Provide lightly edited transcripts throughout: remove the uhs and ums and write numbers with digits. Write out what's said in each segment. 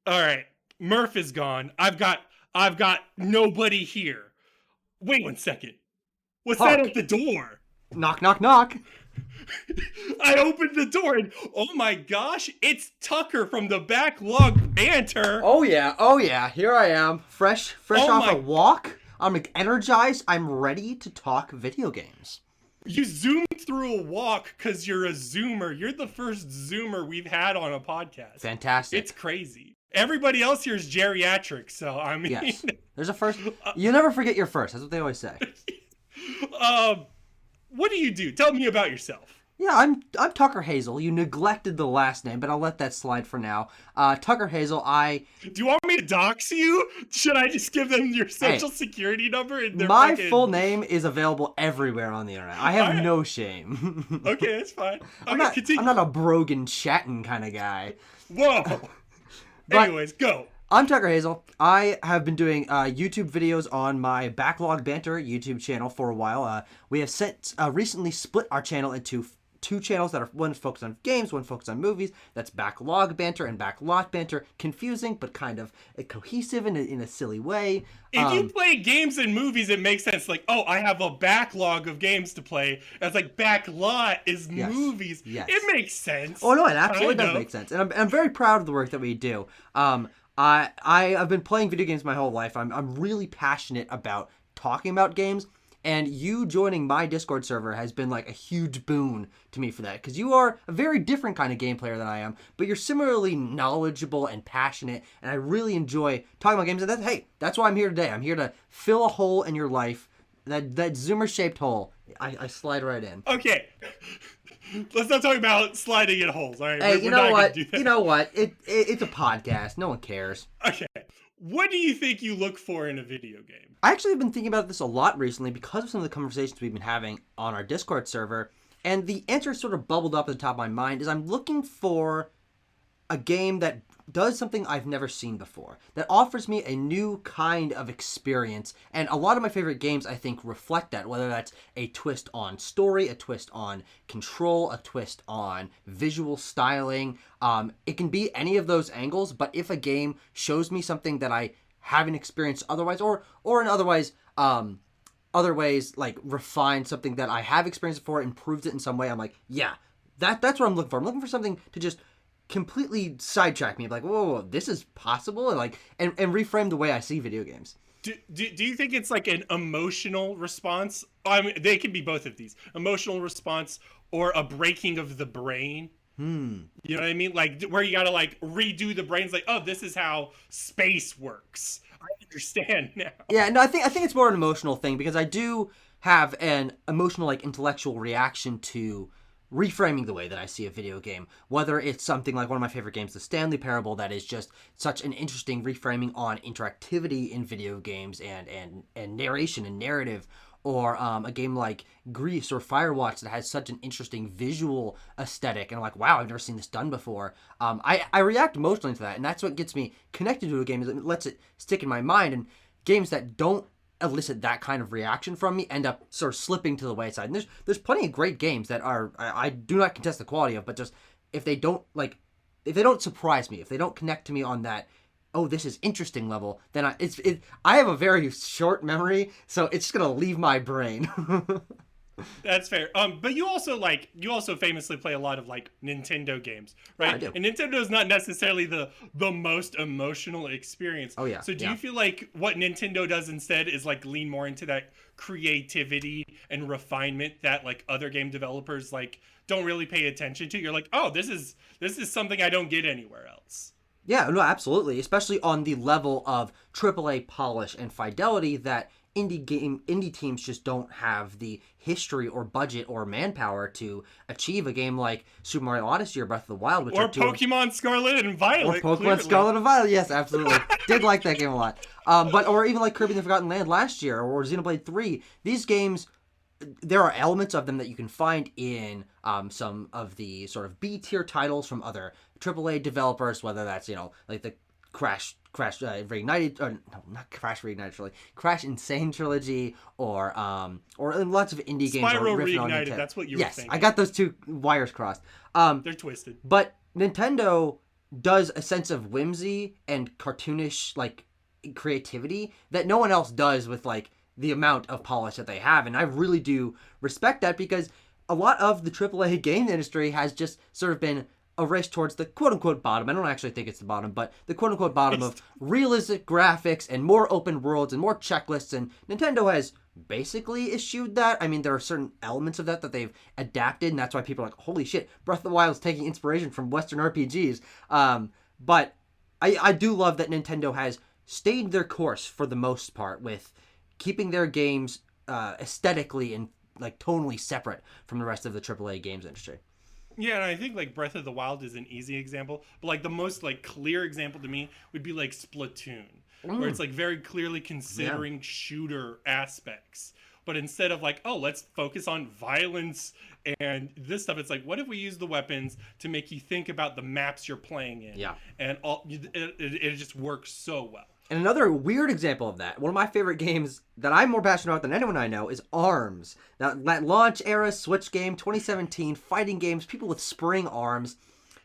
All right, Murph is gone. I've got nobody here. Wait 1 second. What's that Hark. at the door? Knock, knock, knock. I opened the door and oh my gosh, it's Tucker from the Backlog Banter. Oh yeah. Here I am, fresh off a walk. I'm energized. I'm ready to talk video games. You zoomed through a walk because you're a Zoomer. You're the first Zoomer we've had on a podcast. Fantastic. It's crazy. Everybody else here is geriatric, so I mean... Yes. There's a first. You never forget your first. That's what they always say. What do you do? Tell me about yourself. Yeah, I'm Tucker Hazel. You neglected the last name, but I'll let that slide for now. Tucker Hazel, Do you want me to dox you? Should I just give them your social security number? And my full name is available everywhere on the internet. I have no shame. Okay, that's fine. I'm not a Brogan Chatting kind of guy. Whoa. Anyways, go. I'm Tucker Hazel. I have been doing YouTube videos on my Backlog Banter YouTube channel for a while. We have recently split our channel into two channels that are one focused on games, one focused on movies. That's Backlog Banter and Backlot Banter. Confusing, but kind of cohesive in a silly way. If you play games and movies, it makes sense. Like, oh, I have a backlog of games to play. It's like backlot is movies. Yes. It makes sense. Oh no, it absolutely does make sense, and I'm very proud of the work that we do. I have been playing video games my whole life. I'm really passionate about talking about games. And you joining my Discord server has been like a huge boon to me for that. Because you are a very different kind of game player than I am. But you're similarly knowledgeable and passionate. And I really enjoy talking about games. And that's why I'm here today. I'm here to fill a hole in your life. That Zoomer-shaped hole. I slide right in. Okay. Let's not talk about sliding in holes, all right? Hey, you know what? You know what? It's a podcast. No one cares. Okay. What do you think you look for in a video game? I actually have been thinking about this a lot recently because of some of the conversations we've been having on our Discord server. And the answer sort of bubbled up at the top of my mind is I'm looking for a game that does something I've never seen before, that offers me a new kind of experience. And a lot of my favorite games, I think, reflect that, whether that's a twist on story, a twist on control, a twist on visual styling. It can be any of those angles, but if a game shows me something that I haven't experienced otherwise, or in other ways, like refine something that I have experienced before, improves it in some way, I'm like, yeah, that's what I'm looking for. I'm looking for something to just completely sidetrack me, like, whoa, this is possible, and reframe the way I see video games. Do you think it's like an emotional response? I mean, they can be both of these. Emotional response or a breaking of the brain. You know what I mean? Like, where you gotta, like, redo the brains, like, oh, this is how space works. I understand now. Yeah, no, I think it's more an emotional thing, because I do have an emotional, like, intellectual reaction to reframing the way that I see a video game. Whether it's something like one of my favorite games, The Stanley Parable, that is just such an interesting reframing on interactivity in video games and narration and narrative, or a game like Grease or Firewatch that has such an interesting visual aesthetic, and I'm like, wow, I've never seen this done before. I react emotionally to that, and that's what gets me connected to a game, is it lets it stick in my mind, and games that don't elicit that kind of reaction from me end up sort of slipping to the wayside. And there's plenty of great games that are, I do not contest the quality of, but just if they don't surprise me, if they don't connect to me on that, oh, this is interesting level, then I have a very short memory, so it's just gonna leave my brain. That's fair. But you also famously play a lot of like Nintendo games, right? Yeah, I do. And Nintendo is not necessarily the most emotional experience. Oh yeah. So do you feel like what Nintendo does instead is like lean more into that creativity and refinement that like other game developers like don't really pay attention to? You're like, oh, this is something I don't get anywhere else. Yeah, no, absolutely. Especially on the level of AAA polish and fidelity that indie teams just don't have the history or budget or manpower to achieve a game like Super Mario Odyssey or Breath of the Wild, which or are Pokemon Scarlet and Violet. Or Pokemon clearly. Scarlet and Violet, yes, absolutely. Did like that game a lot. Or even like Kirby and the Forgotten Land last year, or Xenoblade 3. These games, there are elements of them that you can find in some of the sort of B-tier titles from other AAA developers, whether that's, like the Crash Reignited, or no, not Crash Reignited trilogy, Crash Insane trilogy, or lots of indie games. Spyro Reignited, that's what you were thinking. Yes, I got those two wires crossed. They're twisted. But Nintendo does a sense of whimsy and cartoonish, like, creativity that no one else does with, like, the amount of polish that they have. And I really do respect that, because a lot of the AAA game industry has just sort of been a race towards the quote-unquote bottom. I don't actually think it's the bottom, but the quote-unquote bottom of realistic graphics and more open worlds and more checklists, and Nintendo has basically eschewed that. I mean, there are certain elements of that they've adapted, and that's why people are like, holy shit, Breath of the Wild is taking inspiration from Western RPGs. But I do love that Nintendo has stayed their course for the most part with keeping their games aesthetically and like tonally separate from the rest of the AAA games industry. Yeah, and I think like Breath of the Wild is an easy example, but like the most like clear example to me would be like Splatoon, where it's like very clearly considering shooter aspects. But instead of like, oh, let's focus on violence and this stuff, it's like, what if we use the weapons to make you think about the maps you're playing in? Yeah. And it just works so well. And another weird example of that, one of my favorite games that I'm more passionate about than anyone I know, is ARMS. That launch era Switch game, 2017, fighting games, people with spring arms.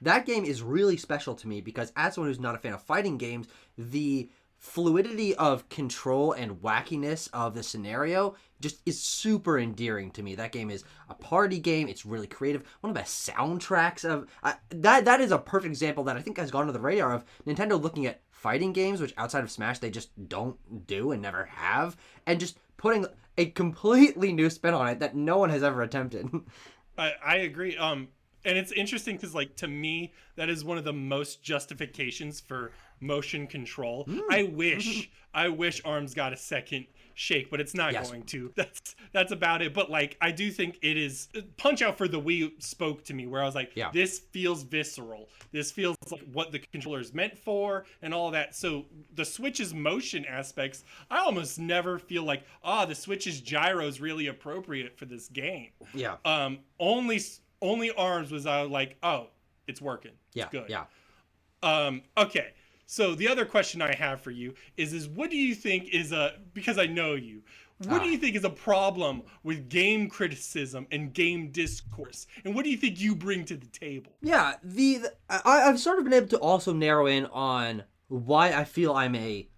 That game is really special to me because as someone who's not a fan of fighting games, the fluidity of control and wackiness of the scenario just is super endearing to me. That game is a party game. It's really creative. One of the best soundtracks of... that is a perfect example that I think has gone to the radar of Nintendo looking at fighting games, which outside of Smash they just don't do and never have, and just putting a completely new spin on it that no one has ever attempted. I agree. And it's interesting because, like, to me, that is one of the most justifications for motion control. I wish ARMS got a second shake, but it's not going to. That's about it. But like, I do think it is. Punch Out for the Wii spoke to me, where I was like, this feels visceral. This feels like what the controller is meant for, and all that. So the Switch's motion aspects, I almost never feel like, the Switch's gyro is really appropriate for this game. Yeah. Only ARMS was like, it's working. It's good. Yeah. Okay. So the other question I have for you is what do you think is because I know you, what do you think is a problem with game criticism and game discourse? And what do you think you bring to the table? Yeah, I've sort of been able to also narrow in on why I feel I'm a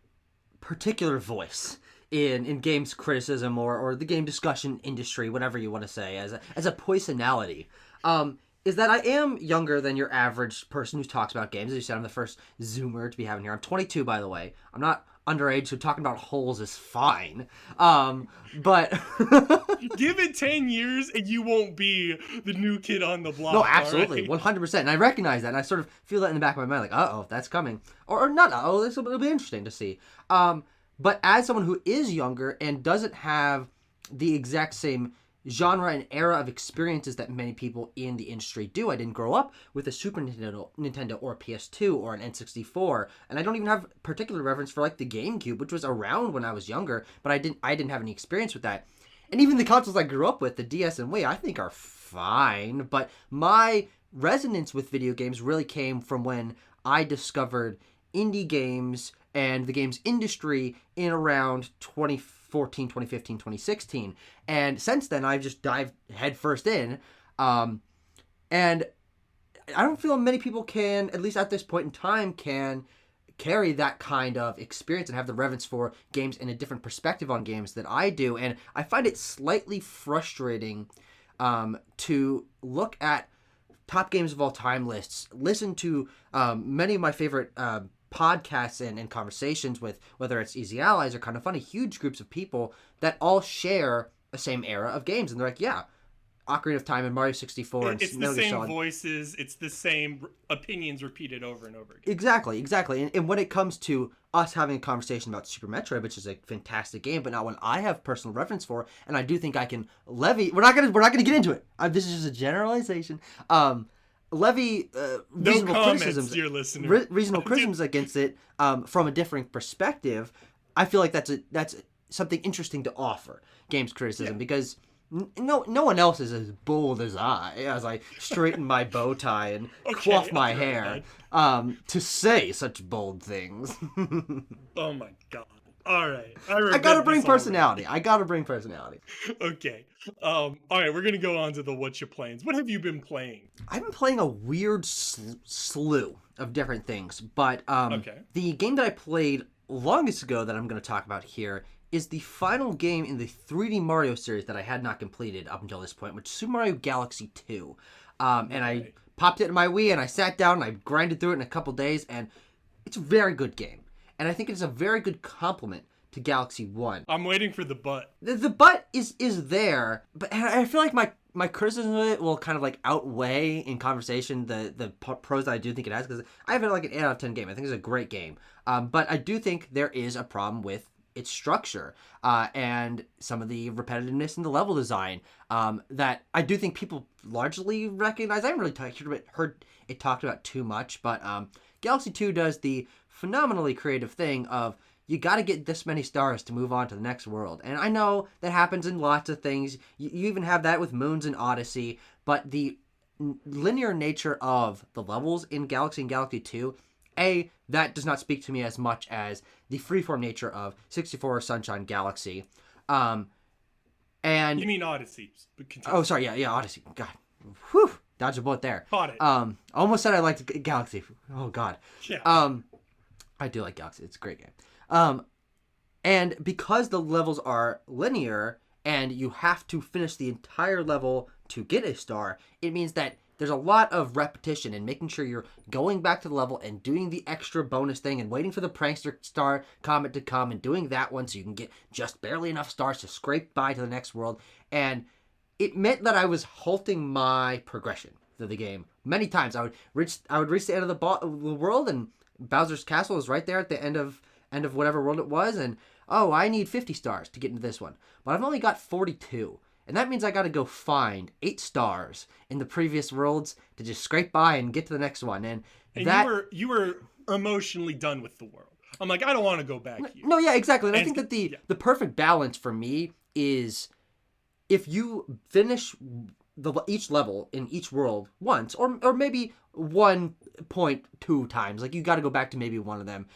particular voice in games criticism or the game discussion industry, whatever you want to say, as a personality. Is that I am younger than your average person who talks about games. As you said, I'm the first Zoomer to be having here. I'm 22, by the way. I'm not underage, so talking about holes is fine. But give it 10 years and you won't be the new kid on the block. No, absolutely, right? 100%. And I recognize that, and I sort of feel that in the back of my mind, like, uh-oh, that's coming. Or not, it'll be interesting to see. But as someone who is younger and doesn't have the exact same genre and era of experiences that many people in the industry do. I didn't grow up with a Super Nintendo or a PS2 or an N64, and I don't even have particular reference for like the GameCube, which was around when I was younger, but I didn't have any experience with that. And even the consoles I grew up with, the DS and Wii, I think are fine, but my resonance with video games really came from when I discovered indie games and the games industry in around 2014, 2015, 2016. And since then, I've just dived headfirst in. And I don't feel many people can, at least at this point in time, can carry that kind of experience and have the reverence for games and a different perspective on games that I do. And I find it slightly frustrating to look at top games of all time lists, listen to many of my favorite podcasts and conversations with, whether it's Easy Allies or Kind of Funny, huge groups of people that all share the same era of games. And they're like, yeah, Ocarina of Time and Mario 64 and it's the Metal Gear same Solid. voices, it's the same opinions repeated over and over again. Exactly. And when it comes to us having a conversation about Super Metroid, which is a fantastic game, but not one I have personal reference for, and I do think I can levy. We're not gonna get into it. This is just a generalization. Levy reasonable criticisms. Dear listener. Reasonable criticisms against it from a different perspective. I feel like that's something interesting to offer games criticism because no one else is as bold as I straighten my bow tie and coif my hair to say such bold things. Oh my god. All right. I gotta bring personality. Okay. All right, we're gonna go on to the what you playing. What have you been playing? I've been playing a weird slew of different things, but the game that I played longest ago that I'm going to talk about here is the final game in the 3D Mario series that I had not completed up until this point, which is Super Mario Galaxy 2. And I popped it in my Wii, and I sat down, and I grinded through it in a couple days, and it's a very good game. And I think it's a very good complement to Galaxy 1. I'm waiting for the but. The but is there, but I feel like my criticism of it will kind of like outweigh in conversation the pros that I do think it has, because I have it like an 8 out of 10 game. I think it's a great game. But I do think there is a problem with its structure and some of the repetitiveness in the level design that I do think people largely recognize. I haven't really heard it talked about too much, but Galaxy 2 does the phenomenally creative thing of you got to get this many stars to move on to the next world. And I know that happens in lots of things. You even have that with Moons and Odyssey, but the linear nature of the levels in Galaxy and Galaxy 2, that does not speak to me as much as the freeform nature of 64 Sunshine Galaxy. And you mean Odyssey? Oh, sorry, yeah, Odyssey. God, whew, dodged a bullet there. Caught it. Almost said I liked Galaxy. Oh God. Yeah. I do like Galaxy. It's a great game. And because the levels are linear and you have to finish the entire level to get a star, it means that there's a lot of repetition and making sure you're going back to the level and doing the extra bonus thing and waiting for the prankster star comment to come and doing that one so you can get just barely enough stars to scrape by to the next world. And it meant that I was halting my progression through the game many times. I would reach the end of the world, and Bowser's Castle is right there at the end of whatever world it was, and I need 50 stars to get into this one, but I've only got 42. And that means I got to go find 8 stars in the previous worlds to just scrape by and get to the next one. And that you were emotionally done with the world. I'm like, I don't want to go back here. No, yeah, exactly. And I think that the perfect balance for me is if you finish each level in each world once, or maybe 1.2 times, like you got to go back to maybe one of them.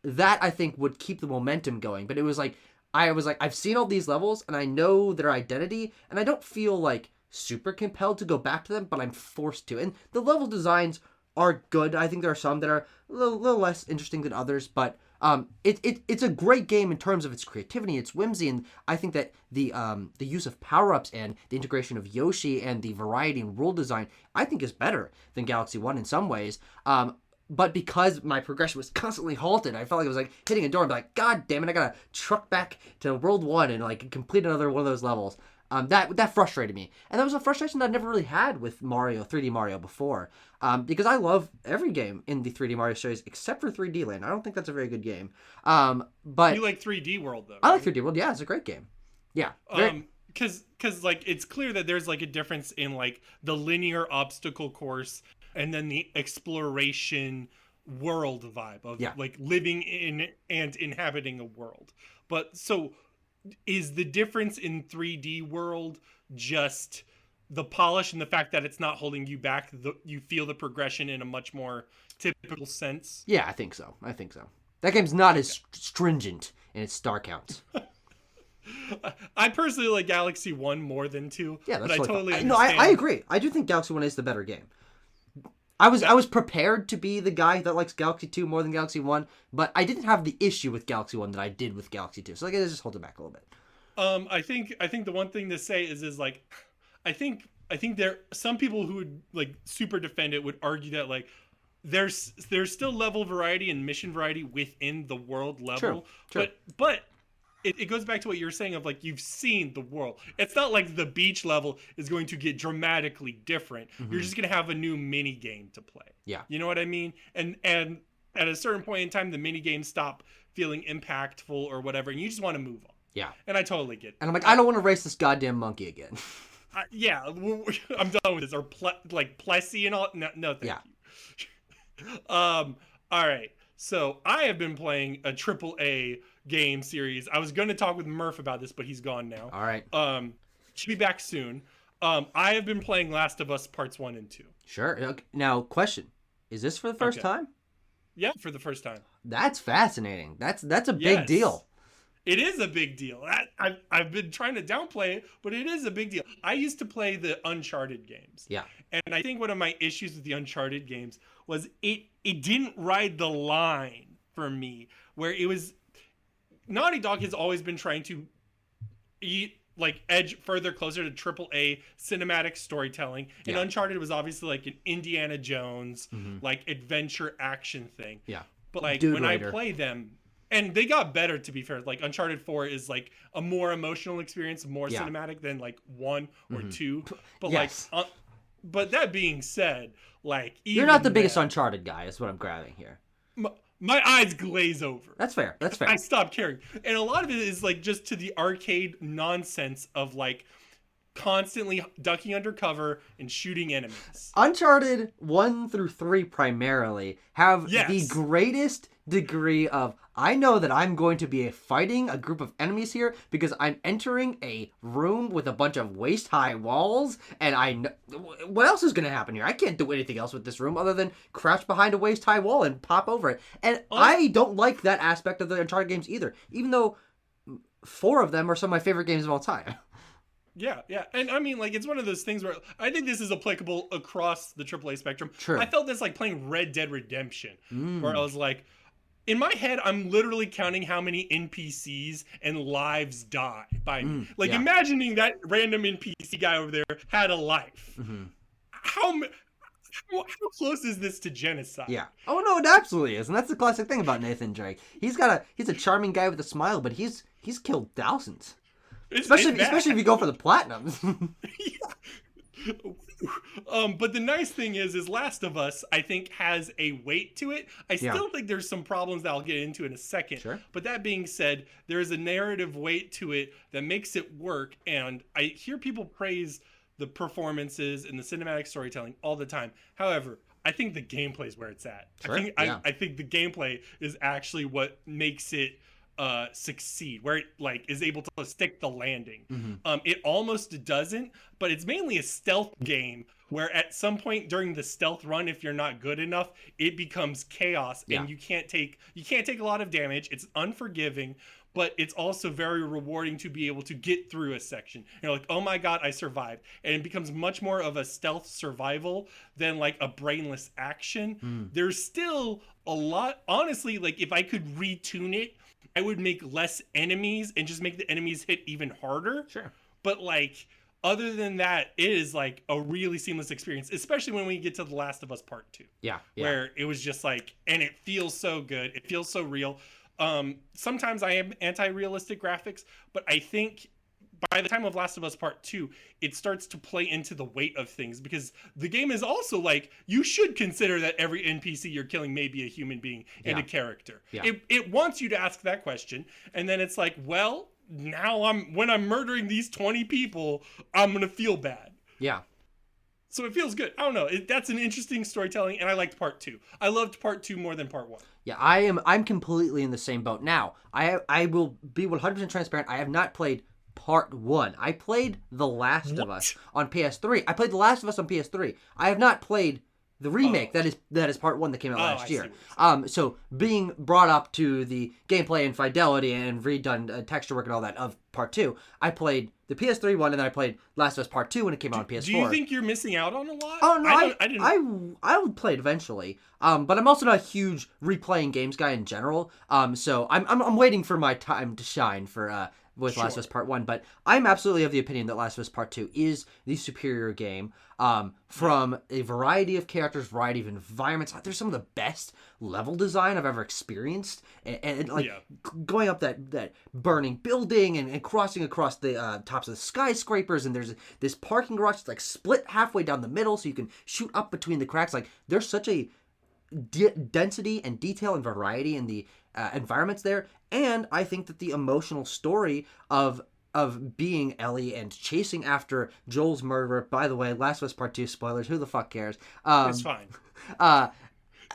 That I think would keep the momentum going. But it was like, I was like, I've seen all these levels and I know their identity and I don't feel like super compelled to go back to them, but I'm forced to. And the level designs are good. I think there are some that are a little less interesting than others, but it's a great game in terms of its creativity, its whimsy, and I think that the use of power-ups and the integration of Yoshi and the variety in world design, I think is better than Galaxy 1 in some ways. But because my progression was constantly halted, I felt like I was like hitting a door and be like, God damn it, I gotta truck back to World 1 and like complete another one of those levels. That frustrated me. And that was a frustration that I never really had with 3D Mario before. Because I love every game in the 3D Mario series except for 3D Land. I don't think that's a very good game. But you like 3D World though, right? I like 3D World, yeah, it's a great game. Yeah. Because like it's clear that there's like a difference in like the linear obstacle course and then the exploration world vibe of like living in and inhabiting a world. But so is the difference in 3D World just the polish and the fact that it's not holding you back? You feel the progression in a much more typical sense? Yeah, I think so. That game's not as stringent in its star counts. I personally like Galaxy 1 more than 2. Yeah, that's but I totally understand. No, I agree. I do think Galaxy 1 is the better game. I was prepared to be the guy that likes Galaxy 2 more than Galaxy 1, but I didn't have the issue with Galaxy 1 that I did with Galaxy 2. So like, I just hold it back a little bit. I think the one thing to say is like, I think there some people who would like super defend it would argue that like there's still level variety and mission variety within the world level. True. But it goes back to what you were saying of like you've seen the world. It's not like the beach level is going to get dramatically different. You're just going to have a new mini game to play. Yeah. You know what I mean? And at a certain point in time, the mini games stop feeling impactful or whatever, and you just want to move on. Yeah. And I totally get it. And I'm like, I don't want to race this goddamn monkey again. Yeah, I'm done with this. Or like Plessy and all. No, thank you. All right. So I have been playing a AAA game series. I was going to talk with Murph about this, but he's gone now. All right. Should be back soon. I have been playing Last of Us Parts 1 and 2. Sure. Okay. Now, question: is this for the first time? Yeah, for the first time. That's fascinating. That's a big deal. It is a big deal. I've been trying to downplay it, but it is a big deal. I used to play the Uncharted games. Yeah. And I think one of my issues with the Uncharted games was it didn't ride the line for me, where it was... Naughty Dog has always been trying to edge further closer to AAA cinematic storytelling. And Uncharted was obviously like an Indiana Jones, like adventure action thing. Yeah. But like Dude when Raider. I play them... And they got better, to be fair. Like, Uncharted 4 is, like, a more emotional experience, more cinematic than, like, 1 or 2. But, yes. But that being said, like... You're not the biggest Uncharted guy, is what I'm grabbing here. My eyes glaze over. That's fair. That's fair. I stopped caring. And a lot of it is, like, just to the arcade nonsense of, like, constantly ducking under cover and shooting enemies. Uncharted 1 through 3 primarily have the greatest degree of, I know that I'm going to be fighting a group of enemies here because I'm entering a room with a bunch of waist-high walls, and I know what else is going to happen here. I can't do anything else with this room other than crouch behind a waist-high wall and pop over it. And I don't like that aspect of the Uncharted games either, even though 4 of them are some of my favorite games of all time. Yeah. And I mean, like, it's one of those things where I think this is applicable across the AAA spectrum. True. I felt this like playing Red Dead Redemption, where I was like, in my head, I'm literally counting how many NPCs and lives die by me. Like, imagining that random NPC guy over there had a life. How close is this to genocide? Yeah. Oh, no, it absolutely is. And that's the classic thing about Nathan Drake. He's a charming guy with a smile, but he's killed thousands. Especially if you go for the platinums. But the nice thing is Last of Us, I think, has a weight to it. I still think there's some problems that I'll get into in a second. Sure. But that being said, there is a narrative weight to it that makes it work. And I hear people praise the performances and the cinematic storytelling all the time. However, I think the gameplay is where it's at. Sure. I think the gameplay is actually what makes it succeed, where it like is able to stick the landing. It almost doesn't, but it's mainly a stealth game where at some point during the stealth run, if you're not good enough, it becomes chaos and you can't take a lot of damage. It's unforgiving, but it's also very rewarding to be able to get through a section. You're like, oh my god, I survived. And it becomes much more of a stealth survival than like a brainless action. There's still a lot, honestly, like if I could retune it, I would make less enemies and just make the enemies hit even harder. Sure. But like, other than that, it is like a really seamless experience, especially when we get to The Last of Us Part 2. Yeah. Where it was just like, and it feels so good. It feels so real. Sometimes I am anti-realistic graphics, but I think by the time of Last of Us Part 2, it starts to play into the weight of things, because the game is also like, you should consider that every NPC you're killing may be a human being and a character. Yeah. It wants you to ask that question, and then it's like, well, now when I'm murdering these 20 people, I'm gonna feel bad. Yeah. So it feels good. I don't know. That's an interesting storytelling, and I liked Part 2. I loved Part 2 more than Part 1. Yeah, I'm completely in the same boat. Now, I will be 100% transparent. I have not played Part 1. I played The Last of Us on PS3. I played The Last of Us on PS3. I have not played the remake that is Part 1 that came out last year. So being brought up to the gameplay and fidelity and redone texture work and all that of Part 2, I played the PS3 one, and then I played Last of Us Part 2 when it came out on PS4. Do you think you're missing out on a lot? Oh no, I would play it eventually. But I'm also not a huge replaying games guy in general. So I'm waiting for my time to shine for with Last of Us Part 1, but I'm absolutely of the opinion that Last of Us Part 2 is the superior game from a variety of characters, variety of environments. There's some of the best level design I've ever experienced, and like going up that burning building and crossing across the tops of the skyscrapers, and there's this parking garage that's like split halfway down the middle so you can shoot up between the cracks. Like, there's such a density and detail and variety in the environments there, and I think that the emotional story of being Ellie and chasing after Joel's murderer. By the way, Last of Us Part 2 spoilers. Who the fuck cares? It's fine.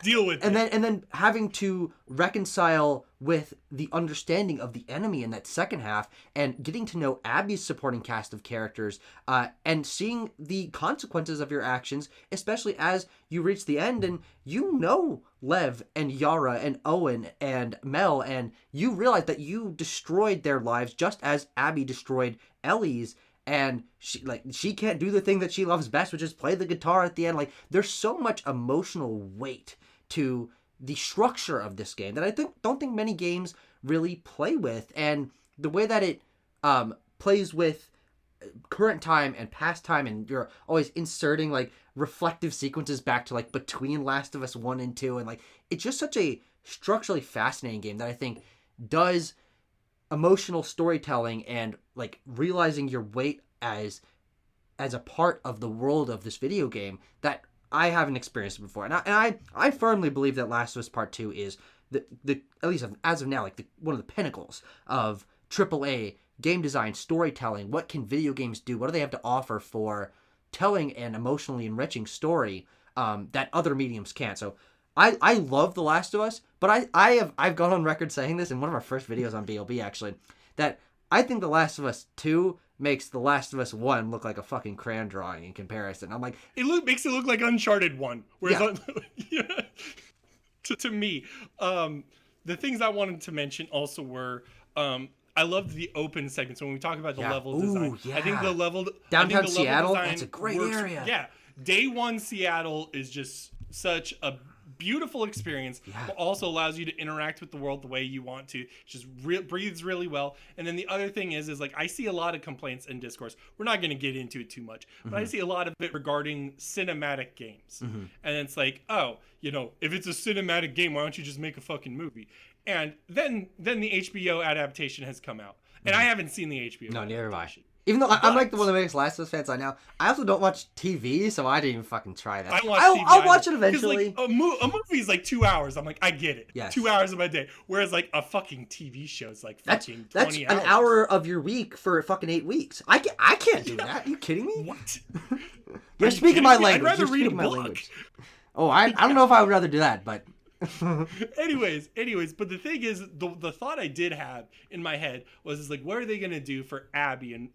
Deal with it. And then having to reconcile with the understanding of the enemy in that second half, and getting to know Abby's supporting cast of characters, and seeing the consequences of your actions, especially as you reach the end and you know Lev and Yara and Owen and Mel, and you realize that you destroyed their lives just as Abby destroyed Ellie's. And she can't do the thing that she loves best, which is play the guitar at the end. Like, there's so much emotional weight to the structure of this game that I don't think many games really play with, and the way that it plays with current time and past time, and you're always inserting like reflective sequences back to like between Last of Us 1 and 2, and like it's just such a structurally fascinating game that I think does emotional storytelling and like realizing your weight as a part of the world of this video game that I haven't experienced it before. And I firmly believe that Last of Us Part 2 is the at least as of now, like one of the pinnacles of AAA game design, storytelling. What can video games do? What do they have to offer for telling an emotionally enriching story that other mediums can't? So I love The Last of Us, but I've gone on record saying this in one of our first videos on BLB actually, that I think The Last of Us 2 makes The Last of Us 1 look like a fucking crayon drawing in comparison. I'm like, makes it look like Uncharted 1. Whereas to me, the things I wanted to mention also were I loved the open segments when we talk about the level design. Yeah. I think the level downtown Seattle, that's a great area. Yeah, Day One Seattle is just such a beautiful experience, but also allows you to interact with the world the way you want to. It just breathes really well. And then the other thing is like I see a lot of complaints in discourse. We're not going to get into it too much, but I see a lot of it regarding cinematic games. And it's like, oh, if it's a cinematic game, why don't you just make a fucking movie? And then the HBO adaptation has come out, and I haven't seen the HBO. No, neither have I. Even though I'm like the one of the biggest Last of Us fans I know, I also don't watch TV, so I didn't even fucking try that. I'll watch it eventually. Like, a movie is like 2 hours. I'm like, I get it. Yes. 2 hours of my day. Whereas like a fucking TV show is like fucking 20 hours. That's an hour of your week for fucking 8 weeks. I can't do that. Are you kidding me? What? You're speaking my language. I'd rather read a book. Oh, I don't know if I would rather do that, but... anyways, but the thing is, the thought I did have in my head was like, what are they gonna do for Abby in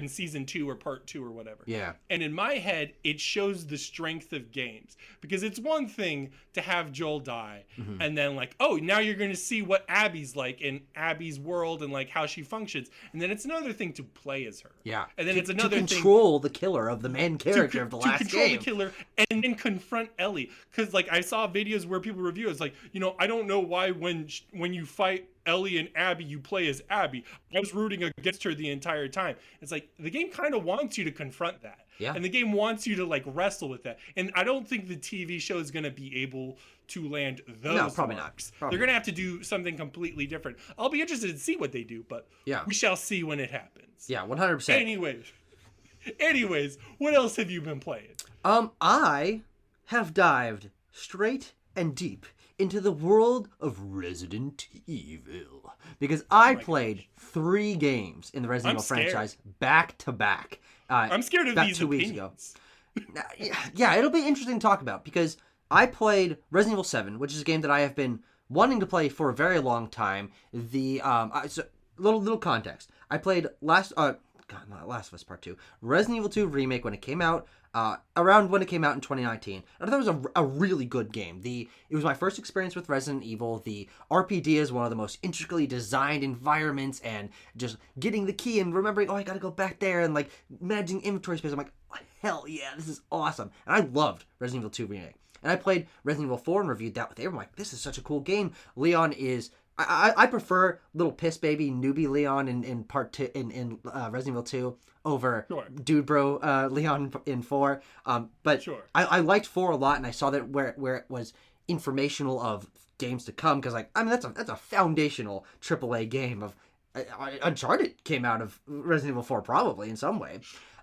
season 2 or part 2 or whatever? Yeah. And in my head, it shows the strength of games, because it's one thing to have Joel die and then like, oh, now you're going to see what Abby's like in Abby's world and like how she functions. And then it's another thing to play as her. Yeah. And then it's another thing to control the killer of the main character of the last game. To control the killer and then confront Ellie. Because like I saw videos where people review it's like, I don't know why when you fight Ellie and Abby, you play as Abby. I was rooting against her the entire time. It's like the game kind of wants you to confront that. Yeah. And the game wants you to like wrestle with that. And I don't think the TV show is going to be able to land those. No, probably marks. not. They're going to have to do something completely different. I'll be interested to see what they do, but we shall see when it happens. Yeah, 100%. Anyways, what else have you been playing? I have dived straight and deep into the world of Resident Evil, because I played 3 games in the Resident Evil franchise back to back. I'm scared of these 2 weeks ago. Yeah, it'll be interesting to talk about, because I played Resident Evil 7, which is a game that I have been wanting to play for a very long time. So little context. I played Last of Us Part 2, Resident Evil 2 Remake when it came out, around when it came out in 2019. I thought it was a really good game. It was my first experience with Resident Evil. The RPD is one of the most intricately designed environments, and just getting the key and remembering, I gotta go back there, and like managing inventory space. I'm like, hell yeah, this is awesome. And I loved Resident Evil 2 Remake. And I played Resident Evil 4 and reviewed that with Abe. I'm like, this is such a cool game. Leon is I prefer little piss baby newbie Leon in part two in Resident Evil 2 over dude bro Leon in 4. But I liked 4 a lot, and I saw that where it was informational of games to come, because like, I mean, that's a foundational AAA game of Uncharted came out of Resident Evil 4 probably in some way.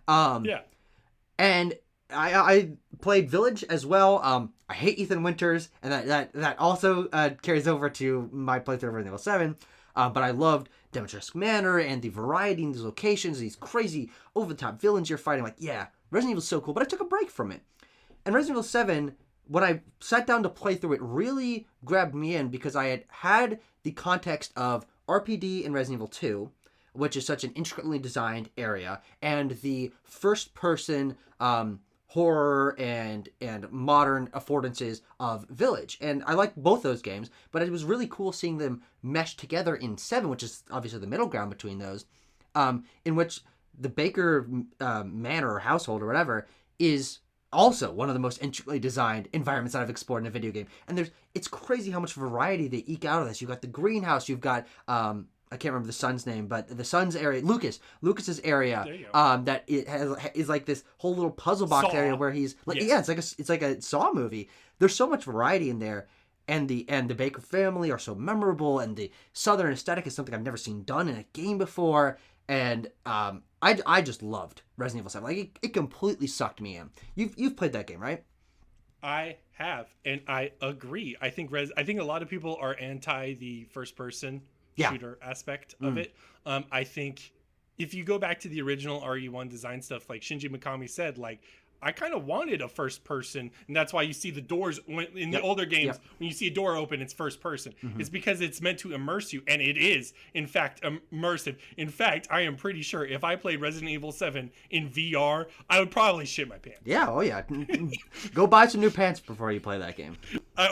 And I played Village as well. I hate Ethan Winters, and that also carries over to my playthrough of Resident Evil 7. But I loved Dimitrescu Manor and the variety in these locations, these crazy over-the-top villains you're fighting. Like, yeah, Resident Evil's so cool, but I took a break from it. And Resident Evil 7, when I sat down to play through it, really grabbed me in because I had the context of RPD in Resident Evil 2, which is such an intricately designed area, and the first-person horror and modern affordances of Village. And I liked both those games, but it was really cool seeing them mesh together in 7, which is obviously the middle ground between those, in which the Baker manor or household or whatever is also one of the most intricately designed environments that I've explored in a video game. And it's crazy how much variety they eke out of this. You've got the greenhouse, you've got I can't remember the son's name, but the son's area, Lucas's area, that is like this whole little puzzle box area where he's like, it's like a Saw movie. There's so much variety in there, and the Baker family are so memorable, and the Southern aesthetic is something I've never seen done in a game before, and I just loved Resident Evil 7. Like, it completely sucked me in. You've played that game, right? I have, and I agree. I think a lot of people are anti the first person shooter aspect of it. I think if you go back to the original RE1 design stuff, like Shinji Mikami said, like, I kind of wanted a first person, and that's why you see the doors in the older games. When you see a door open, it's first person. It's because it's meant to immerse you, and it is in fact immersive. In fact, I am pretty sure if I played Resident Evil 7 in VR, I would probably shit my pants. Go buy some new pants before you play that game,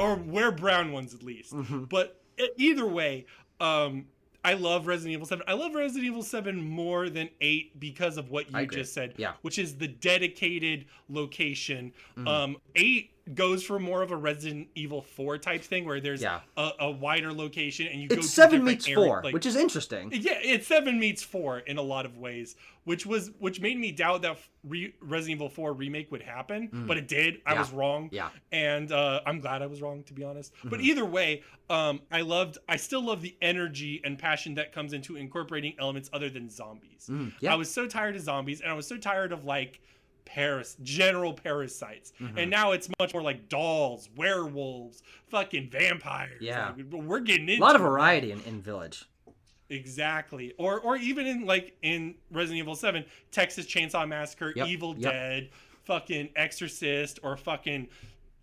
or wear brown ones at least. But either way, I love Resident Evil 7. I love Resident Evil 7 more than 8 because of what you just said, which is the dedicated location. 8 goes for more of a Resident Evil 4 type thing where there's a wider location and you go to 7 meets 4, like, which is interesting. Yeah, it's 7 meets 4 in a lot of ways, which made me doubt that Resident Evil 4 remake would happen, but it did. I was wrong. And I'm glad I was wrong, to be honest. But either way, I still love the energy and passion that comes into incorporating elements other than zombies. I was so tired of zombies, and I was so tired of like general parasites, and now it's much more like dolls, werewolves, fucking vampires. Like, we're getting into a lot of variety in Village. Exactly. Or even in Resident Evil 7, Texas Chainsaw Massacre, Evil Dead, fucking Exorcist, or fucking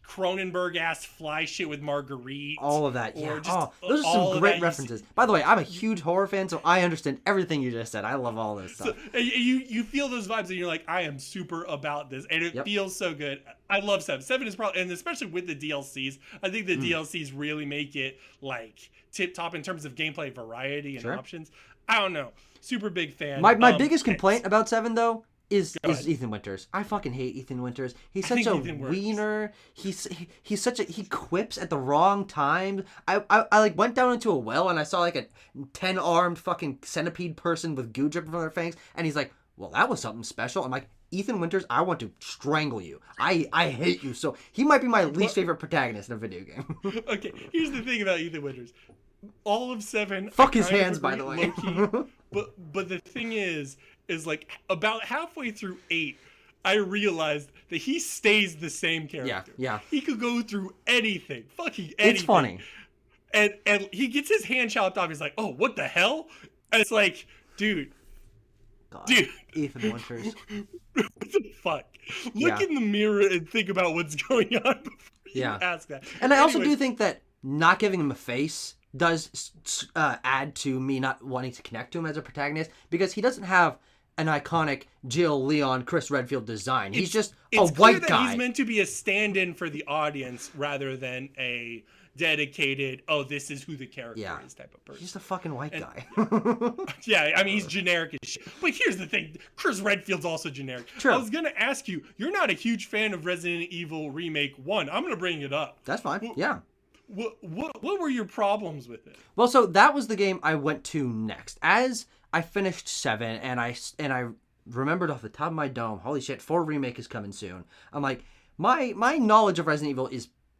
Cronenberg ass fly shit with Marguerite. All of that, those are some great references. By the way, I'm a huge horror fan, so I understand everything you just said. I love all this stuff. So, you feel those vibes, and you're like, I am super about this, and it feels so good. I love 7. 7 is probably, and especially with the DLCs, I think the DLCs really make it like tip top in terms of gameplay variety and options. I don't know. Super big fan. My biggest complaint about 7 though is Ethan Winters. I fucking hate Ethan Winters. He's such a wiener. He's such a, he quips at the wrong time. I like went down into a well and I saw like a 10-armed fucking centipede person with goo dripping from their fangs, and he's like, well, that was something special. I'm like, Ethan Winters, I want to strangle you. I hate you. So he might be my least favorite protagonist in a video game. Okay, here's the thing about Ethan Winters. All of 7. Fuck his hands, by the way. But the thing is like about halfway through 8, I realized that he stays the same character. Yeah. He could go through anything. Fucking anything. It's funny. And he gets his hand chopped off. He's like, oh, what the hell? And it's like, dude. Ethan Winters. What the fuck? Look in the mirror and think about what's going on before you ask that. And I also do think that not giving him a face does add to me not wanting to connect to him as a protagonist, because he doesn't have an iconic Jill, Leon, Chris Redfield design. He's just a white guy. He's meant to be a stand-in for the audience rather than a dedicated, oh, this is who the character is type of person. He's just a fucking white guy. Yeah, I mean, he's generic as shit. But here's the thing, Chris Redfield's also generic. True. I was going to ask you, you're not a huge fan of Resident Evil Remake 1. I'm going to bring it up. That's fine, What were your problems with it? Well, so that was the game I went to next. As I finished 7, and I remembered off the top of my dome, holy shit, 4 remake is coming soon. I'm like, my knowledge of Resident Evil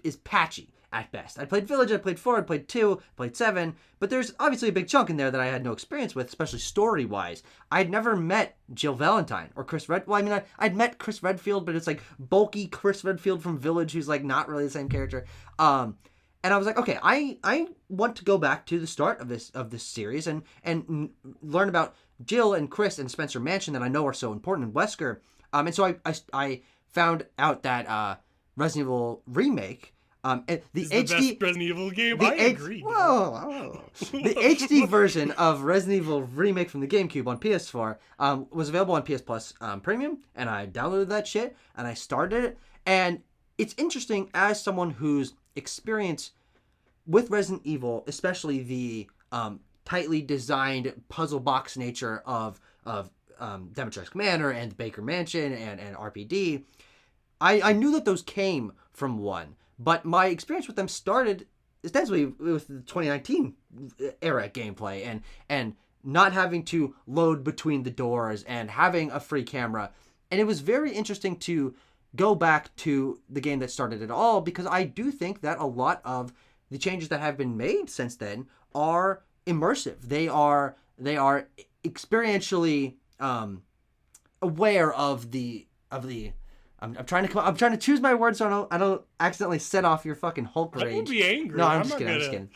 is patchy at best. I played Village, I played 4, I played 2, played 7, but there's obviously a big chunk in there that I had no experience with, especially story-wise. I'd never met Jill Valentine or Chris Red. Well, I mean, I'd met Chris Redfield, but it's like bulky Chris Redfield from Village, who's like not really the same character. And I was like, okay, I want to go back to the start of this series and learn about Jill and Chris and Spencer Mansion that I know are so important in Wesker. And so I found out that Resident Evil Remake, the best Resident Evil game. I agree. Whoa. The HD version of Resident Evil Remake from the GameCube on PS4 was available on PS Plus Premium, and I downloaded that shit and I started it. And it's interesting as someone who's experience with Resident Evil, especially the tightly designed puzzle box nature of Demetrius Manor and Baker Mansion and RPD, I knew that those came from 1, but my experience with them started essentially with the 2019 era gameplay and not having to load between the doors and having a free camera. And it was very interesting to go back to the game that started it all, because I do think that a lot of the changes that have been made since then are immersive. They are experientially aware of the. I'm trying to choose my words so I don't accidentally set off your fucking Hulk rage. I won't be angry. No, I'm just kidding.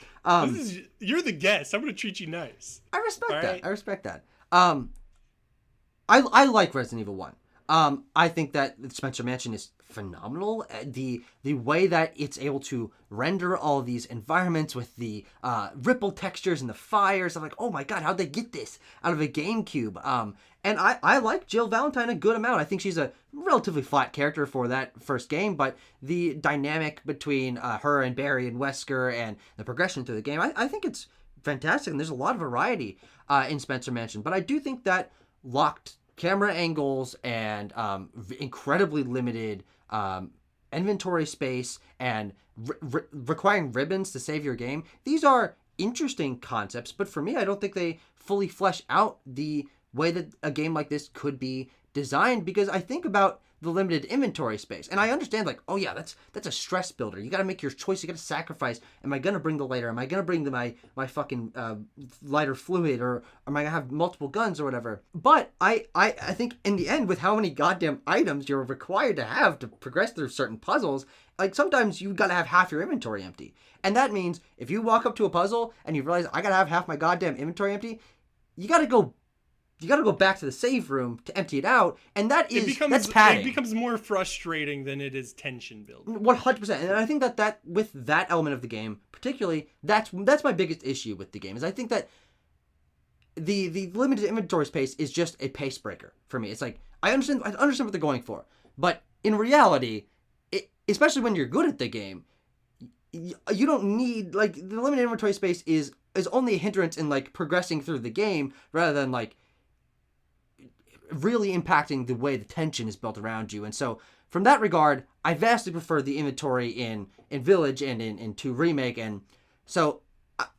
You're the guest. I'm gonna treat you nice. I respect that. I like Resident Evil 1. I think that Spencer Mansion is phenomenal. The way that it's able to render all these environments with the ripple textures and the fires, I'm like, oh my god, how'd they get this out of a GameCube? And I like Jill Valentine a good amount. I think she's a relatively flat character for that first game, but the dynamic between her and Barry and Wesker and the progression through the game, I think it's fantastic, and there's a lot of variety in Spencer Mansion. But I do think that locked camera angles and incredibly limited inventory space and requiring ribbons to save your game, these are interesting concepts, but for me, I don't think they fully flesh out the way that a game like this could be designed, because I think about the limited inventory space, and I understand, like, oh yeah, that's a stress builder. You got to make your choice. You got to sacrifice. Am I gonna bring the lighter? Am I gonna bring my fucking lighter fluid, or am I gonna have multiple guns or whatever? But I think in the end, with how many goddamn items you're required to have to progress through certain puzzles, like sometimes you got to have half your inventory empty, and that means if you walk up to a puzzle and you realize I got to have half my goddamn inventory empty, you got to go back to the save room to empty it out, and that's padding. It becomes more frustrating than it is tension building. 100%, and I think that with that element of the game, particularly, that's my biggest issue with the game, is I think that the limited inventory space is just a pace breaker for me. It's like, I understand what they're going for, but in reality, especially when you're good at the game, you don't need, like, the limited inventory space is only a hindrance in, like, progressing through the game, rather than, like, really impacting the way the tension is built around you. And so from that regard, I vastly prefer the inventory in Village and in 2 Remake. And so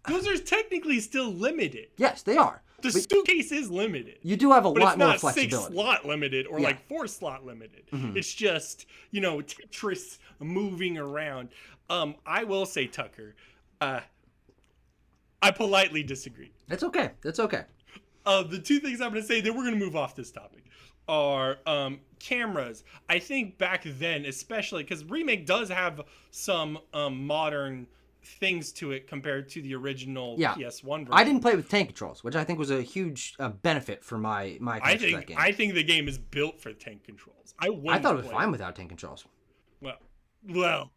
those are technically still limited. Yes, they are. The suitcase is limited. You do have a lot more flexibility. It's not 6 slot limited or like 4 slot limited. Mm-hmm. It's just, Tetris moving around. I will say, Tucker, I politely disagree. That's okay. The 2 things I'm going to say, then we're going to move off this topic, are cameras. I think back then, especially, because Remake does have some modern things to it compared to the original PS1 version. I didn't play with tank controls, which I think was a huge benefit for my I think the game is built for tank controls. I thought it was fine without tank controls. Well,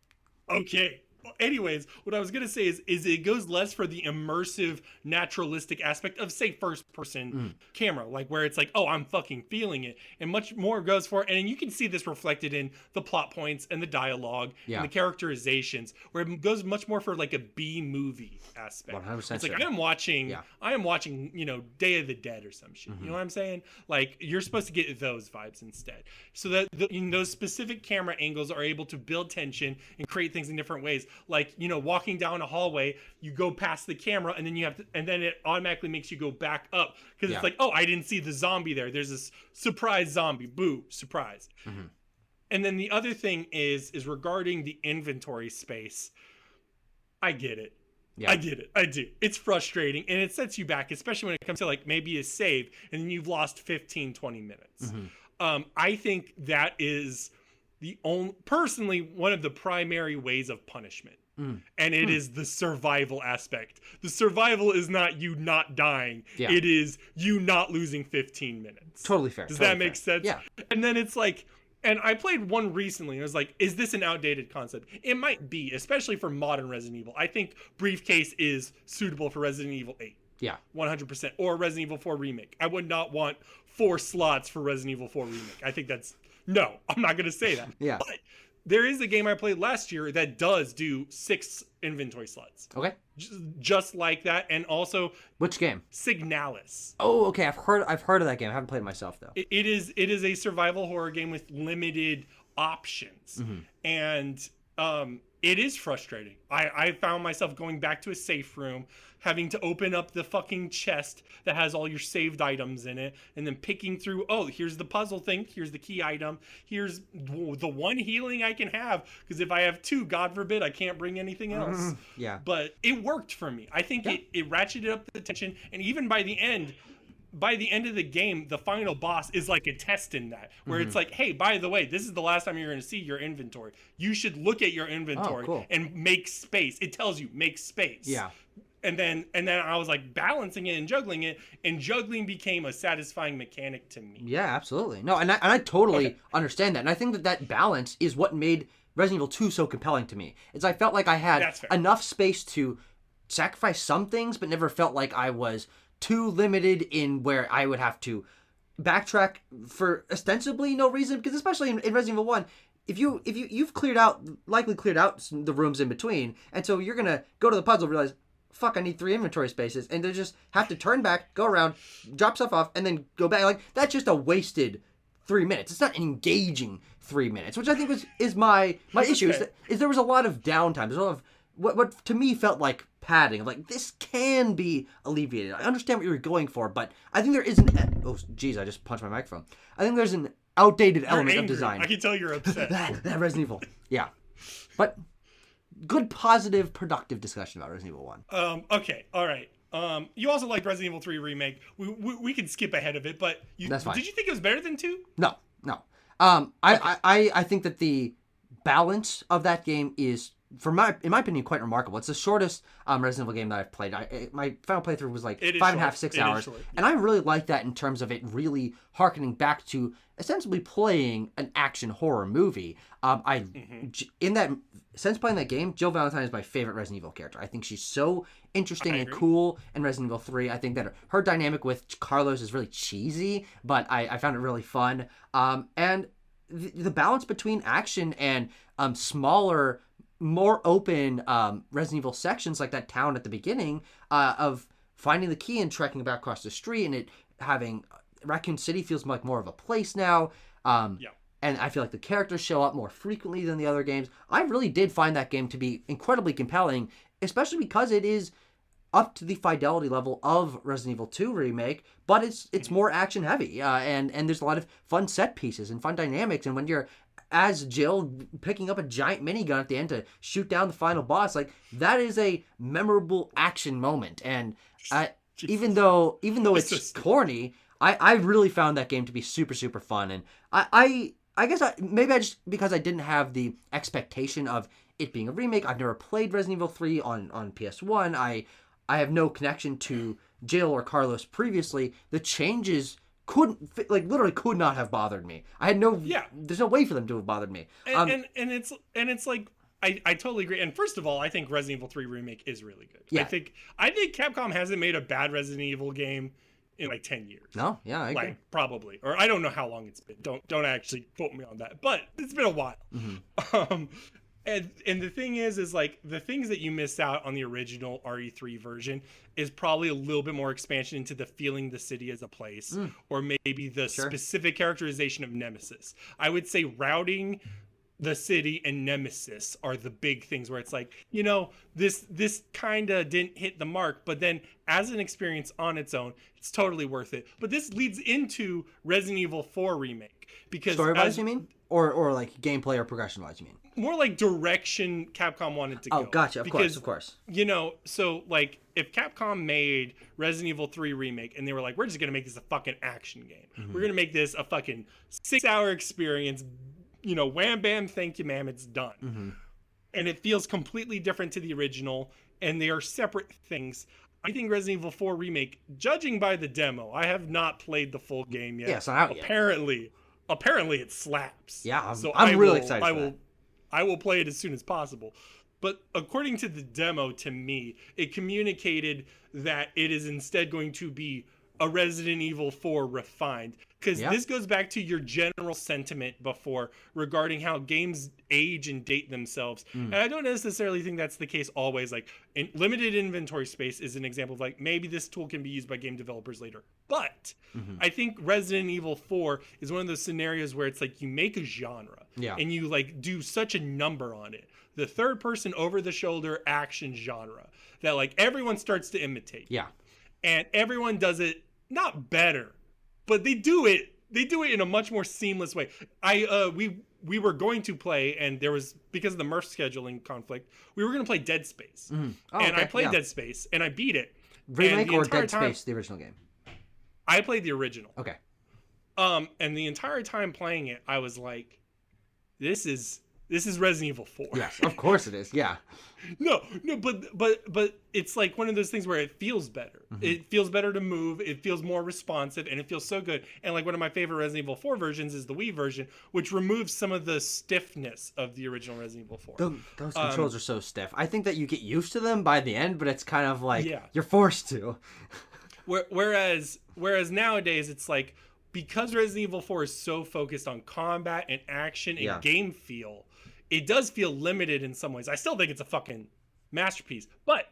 okay. Anyways, what I was going to say is it goes less for the immersive, naturalistic aspect of, say, first-person camera, like where it's like, oh, I'm fucking feeling it, and much more goes for, and you can see this reflected in the plot points and the dialogue and the characterizations, where it goes much more for like a B-movie aspect. 100%. It's like, I am watching, Day of the Dead or some shit. Mm-hmm. You know what I'm saying? Like, you're supposed to get those vibes instead. So that those specific camera angles are able to build tension and create things in different ways. like, you know, walking down a hallway, you go past the camera and then you have to, and then it automatically makes you go back up because it's like, oh, I didn't see the zombie there. There's this surprise zombie. Boo, surprise. And then the other thing is regarding the inventory space. I get it. Yeah. I get it. I do. It's frustrating and it sets you back, especially when it comes to like maybe a save and then you've lost 15, 20 minutes. I think that is personally one of the primary ways of punishment. And it is the survival aspect. The survival is not you not dying. Yeah. It is you not losing 15 minutes. Totally fair. Does totally that make sense? Yeah. And then it's like, and I played one recently and I was like, is this an outdated concept? It might be, especially for modern Resident Evil. I think briefcase is suitable for Resident Evil 8. Yeah. 100%. Or Resident Evil 4 Remake. I would not want 4 slots for Resident Evil 4 Remake. I think that's, no, I'm not going to say that. Yeah. But there is a game I played last year that does do 6 inventory slots. Okay. Just like that. And also, which game? Signalis. Oh, okay. I've heard of that game. I haven't played it myself though. It is a survival horror game with limited options. And it is frustrating. I found myself going back to a safe room, having to open up the fucking chest that has all your saved items in it, and then picking through, oh, here's the puzzle thing, here's the key item, here's the one healing I can have, because if I have 2, God forbid, I can't bring anything else. Yeah. But it worked for me. I think it ratcheted up the tension, and even by the end of the game, the final boss is like a test in that, where it's like, hey, by the way, this is the last time you're going to see your inventory. You should look at your inventory and make space. It tells you, make space. Yeah. And then I was like balancing it, and juggling became a satisfying mechanic to me. Yeah, absolutely. No, and I totally understand that. And I think that balance is what made Resident Evil 2 so compelling to me. Is I felt like I had enough space to sacrifice some things, but never felt like I was too limited in where I would have to backtrack for ostensibly no reason. Because especially in Resident Evil 1, if you've likely cleared out the rooms in between, and so you're gonna go to the puzzle, realize, fuck, I need 3 inventory spaces, and they just have to turn back, go around, drop stuff off, and then go back. Like, that's just a wasted 3 minutes. It's not an engaging 3 minutes, which I think is my issue. Is there was a lot of downtime. There's a lot of what to me felt like padding. Like, this can be alleviated. I understand what you were going for, but I think there is oh, geez, I just punched my microphone. I think there's an outdated element of design. I can tell you're upset. that Resident Evil. Yeah. But good, positive, productive discussion about Resident Evil 1. Okay, all right. You also like Resident Evil 3 Remake. We can skip ahead of it, but that's fine. Did you think it was better than 2? No. I think that the balance of that game is, in my opinion, quite remarkable. It's the shortest Resident Evil game that I've played. My final playthrough was like 5.5, 6 hours. And I really like that in terms of it really harkening back to essentially playing an action horror movie. In that since playing that game, Jill Valentine is my favorite Resident Evil character. I think she's so interesting and cool in Resident Evil 3. I think that her dynamic with Carlos is really cheesy, but I found it really fun. And the balance between action and smaller, more open Resident Evil sections, like that town at the beginning, of finding the key and trekking back across the street, and it having Raccoon City feels like more of a place now. And I feel like the characters show up more frequently than the other games. I really did find that game to be incredibly compelling, especially because it is up to the fidelity level of Resident Evil 2 Remake, but it's more action heavy, and there's a lot of fun set pieces and fun dynamics. And when you're as Jill picking up a giant minigun at the end to shoot down the final boss, like, that is a memorable action moment. And even though it's corny, I really found that game to be super, super fun. And I guess because I didn't have the expectation of it being a remake. I've never played Resident Evil 3 on PS1. I have no connection to Jill or Carlos previously. The changes literally could not have bothered me. I had no. Yeah. There's no way for them to have bothered me. And it's like, I totally agree. And first of all, I think Resident Evil 3 Remake is really good. Yeah. I think Capcom hasn't made a bad Resident Evil game in like 10 years. No, yeah, I agree. Like, probably. Or I don't know how long it's been. Don't actually quote me on that. But it's been a while. Mm-hmm. And the thing is like, the things that you missed out on the original RE3 version is probably a little bit more expansion into the feeling the city as a place, or maybe the specific characterization of Nemesis. I would say routing the city and Nemesis are the big things where it's like, this kind of didn't hit the mark, but then as an experience on its own, it's totally worth it. But this leads into Resident Evil 4 remake, because story-wise, you mean, or like gameplay or progression-wise, you mean? More like direction Capcom wanted to go. Oh, gotcha. Of course. So like if Capcom made Resident Evil 3 remake and they were like, we're just gonna make this a fucking action game. Mm-hmm. We're gonna make this a fucking 6-hour experience. Wham bam, thank you, ma'am, it's done. Mm-hmm. And it feels completely different to the original, and they are separate things. I think Resident Evil 4 remake, judging by the demo, I have not played the full game yet. Yeah, it's not out yet. Apparently it slaps. Yeah, so I'm really excited for that. I will play it as soon as possible. But according to the demo, to me, it communicated that it is instead going to be a Resident Evil 4 refined. Because this goes back to your general sentiment before regarding how games age and date themselves. And I don't necessarily think that's the case always. Like, limited inventory space is an example of like, maybe this tool can be used by game developers later. But I think Resident Evil 4 is one of those scenarios where it's like you make a genre and you like do such a number on it. The third person over the shoulder action genre that like everyone starts to imitate. Yeah. And everyone does it not better, but they do it in a much more seamless way. We were going to play, and there was, because of the Murph scheduling conflict, we were going to play Dead Space. I played Dead Space and I beat it. Remake or Dead Space, the original game? I played the original. Okay. And the entire time playing it, I was like, this is Resident Evil 4. Yes, of course it is. Yeah. No, but it's like one of those things where it feels better. It feels better to move. It feels more responsive, and it feels so good. And like one of my favorite Resident Evil 4 versions is the Wii version, which removes some of the stiffness of the original Resident Evil 4. Those controls are so stiff. I think that you get used to them by the end, but it's kind of like you're forced to. Whereas nowadays it's like, because Resident Evil 4 is so focused on combat and action and game feel, it does feel limited in some ways. I still think it's a fucking masterpiece. But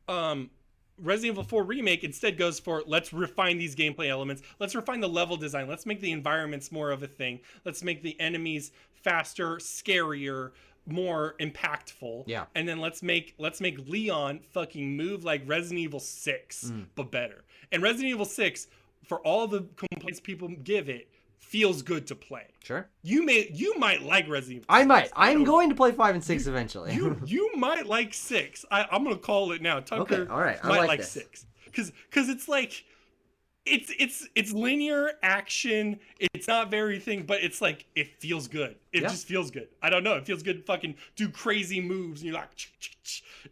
Resident Evil 4 Remake instead goes for, let's refine these gameplay elements. Let's refine the level design. Let's make the environments more of a thing. Let's make the enemies faster, scarier, more impactful. Yeah. And then let's make Leon fucking move like Resident Evil 6, but better. And Resident Evil 6, for all the complaints people give it, feels good to play. Sure. You might like Resident Evil 6. I might. I'm going to play 5 and 6 eventually. You might like 6. I'm gonna call it now. Tucker, okay, all right. I might like this. 6. Because it's like it's linear action. It's not very thing, but it's like it feels good. It just feels good. I don't know. It feels good to fucking do crazy moves and you're like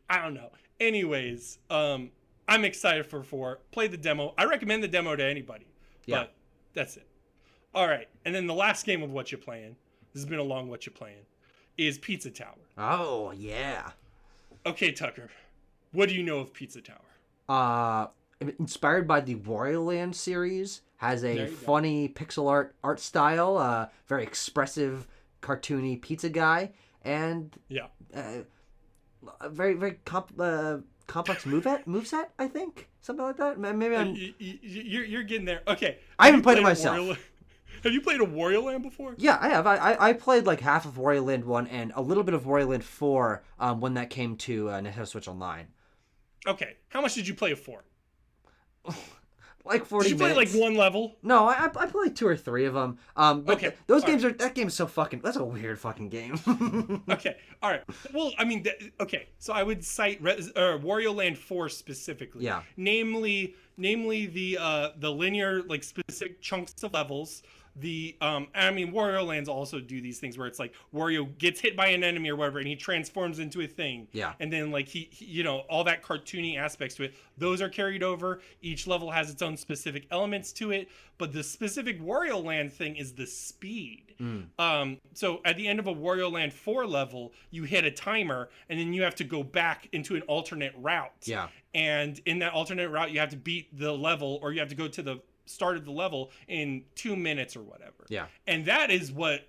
I don't know. Anyways, I'm excited for 4. Play the demo. I recommend the demo to anybody. Yeah. But that's it. All right, and then the last game of What You Playing, this has been a long What You Playing, is Pizza Tower. Oh, yeah. Okay, Tucker, what do you know of Pizza Tower? Inspired by the Wario Land series, has a funny pixel art style, very expressive, cartoony pizza guy, and a very, very complex moveset, I think. Something like that. Maybe I'm... You're getting there. Okay. I haven't played it myself. Have you played a Wario Land before? Yeah, I have. I played like half of Wario Land 1 and a little bit of Wario Land 4 when that came to Nintendo Switch Online. Okay. How much did you play of 4? Like 40 minutes. Did you play like one level? No, I played like 2 or 3 of them. But okay. Those games are... That game is so fucking... That's a weird fucking game. Okay. All right. Well, I mean... Okay. So I would cite Wario Land 4 specifically. Yeah. Namely the linear, like, specific chunks of levels. I mean, Wario Lands also do these things where it's like Wario gets hit by an enemy or whatever and he transforms into a thing. Yeah. And then like he all that cartoony aspects to it, those are carried over. Each level has its own specific elements to it, but the specific Wario Land thing is the speed. So at the end of a Wario Land 4 level, you hit a timer and then you have to go back into an alternate route. Yeah. And in that alternate route, you have to beat the level, or you have to go to the start of the level in 2 minutes or whatever. Yeah. And that is what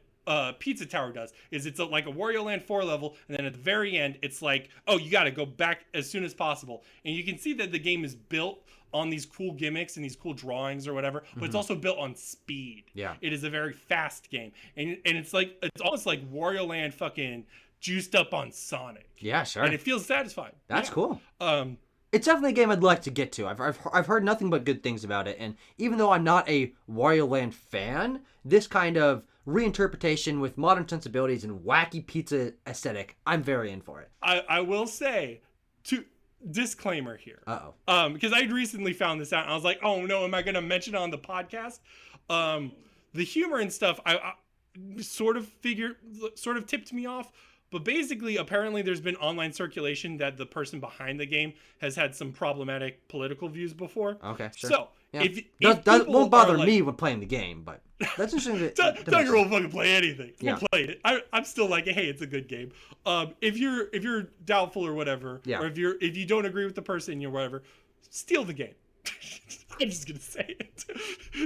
Pizza Tower does. It's like a Wario Land 4 level, and then at the very end, it's like, oh, you got to go back as soon as possible. And you can see that the game is built on these cool gimmicks and these cool drawings or whatever, but it's also built on speed. Yeah. It is a very fast game. And it's almost like Wario Land fucking juiced up on Sonic. Yeah, sure. And it feels satisfying. That's cool. Um, It's definitely a game I'd like to get to. I've heard nothing but good things about it, and even though I'm not a Wario Land fan, this kind of reinterpretation with modern sensibilities and wacky pizza aesthetic, I'm very in for it. I will say, disclaimer here. Because I recently found this out, and I was like, oh no, am I going to mention it on the podcast? The humor and stuff, I sort of tipped me off. But basically, apparently, there's been online circulation that the person behind the game has had some problematic political views before. Okay, sure. So, yeah. if won't bother me with playing the game, but that's interesting. Tucker won't fucking play anything. Yeah. We'll play it. I'm still like, hey, it's a good game. If you're doubtful or whatever, or if you don't agree with the person or whatever, steal the game. I'm just gonna say it.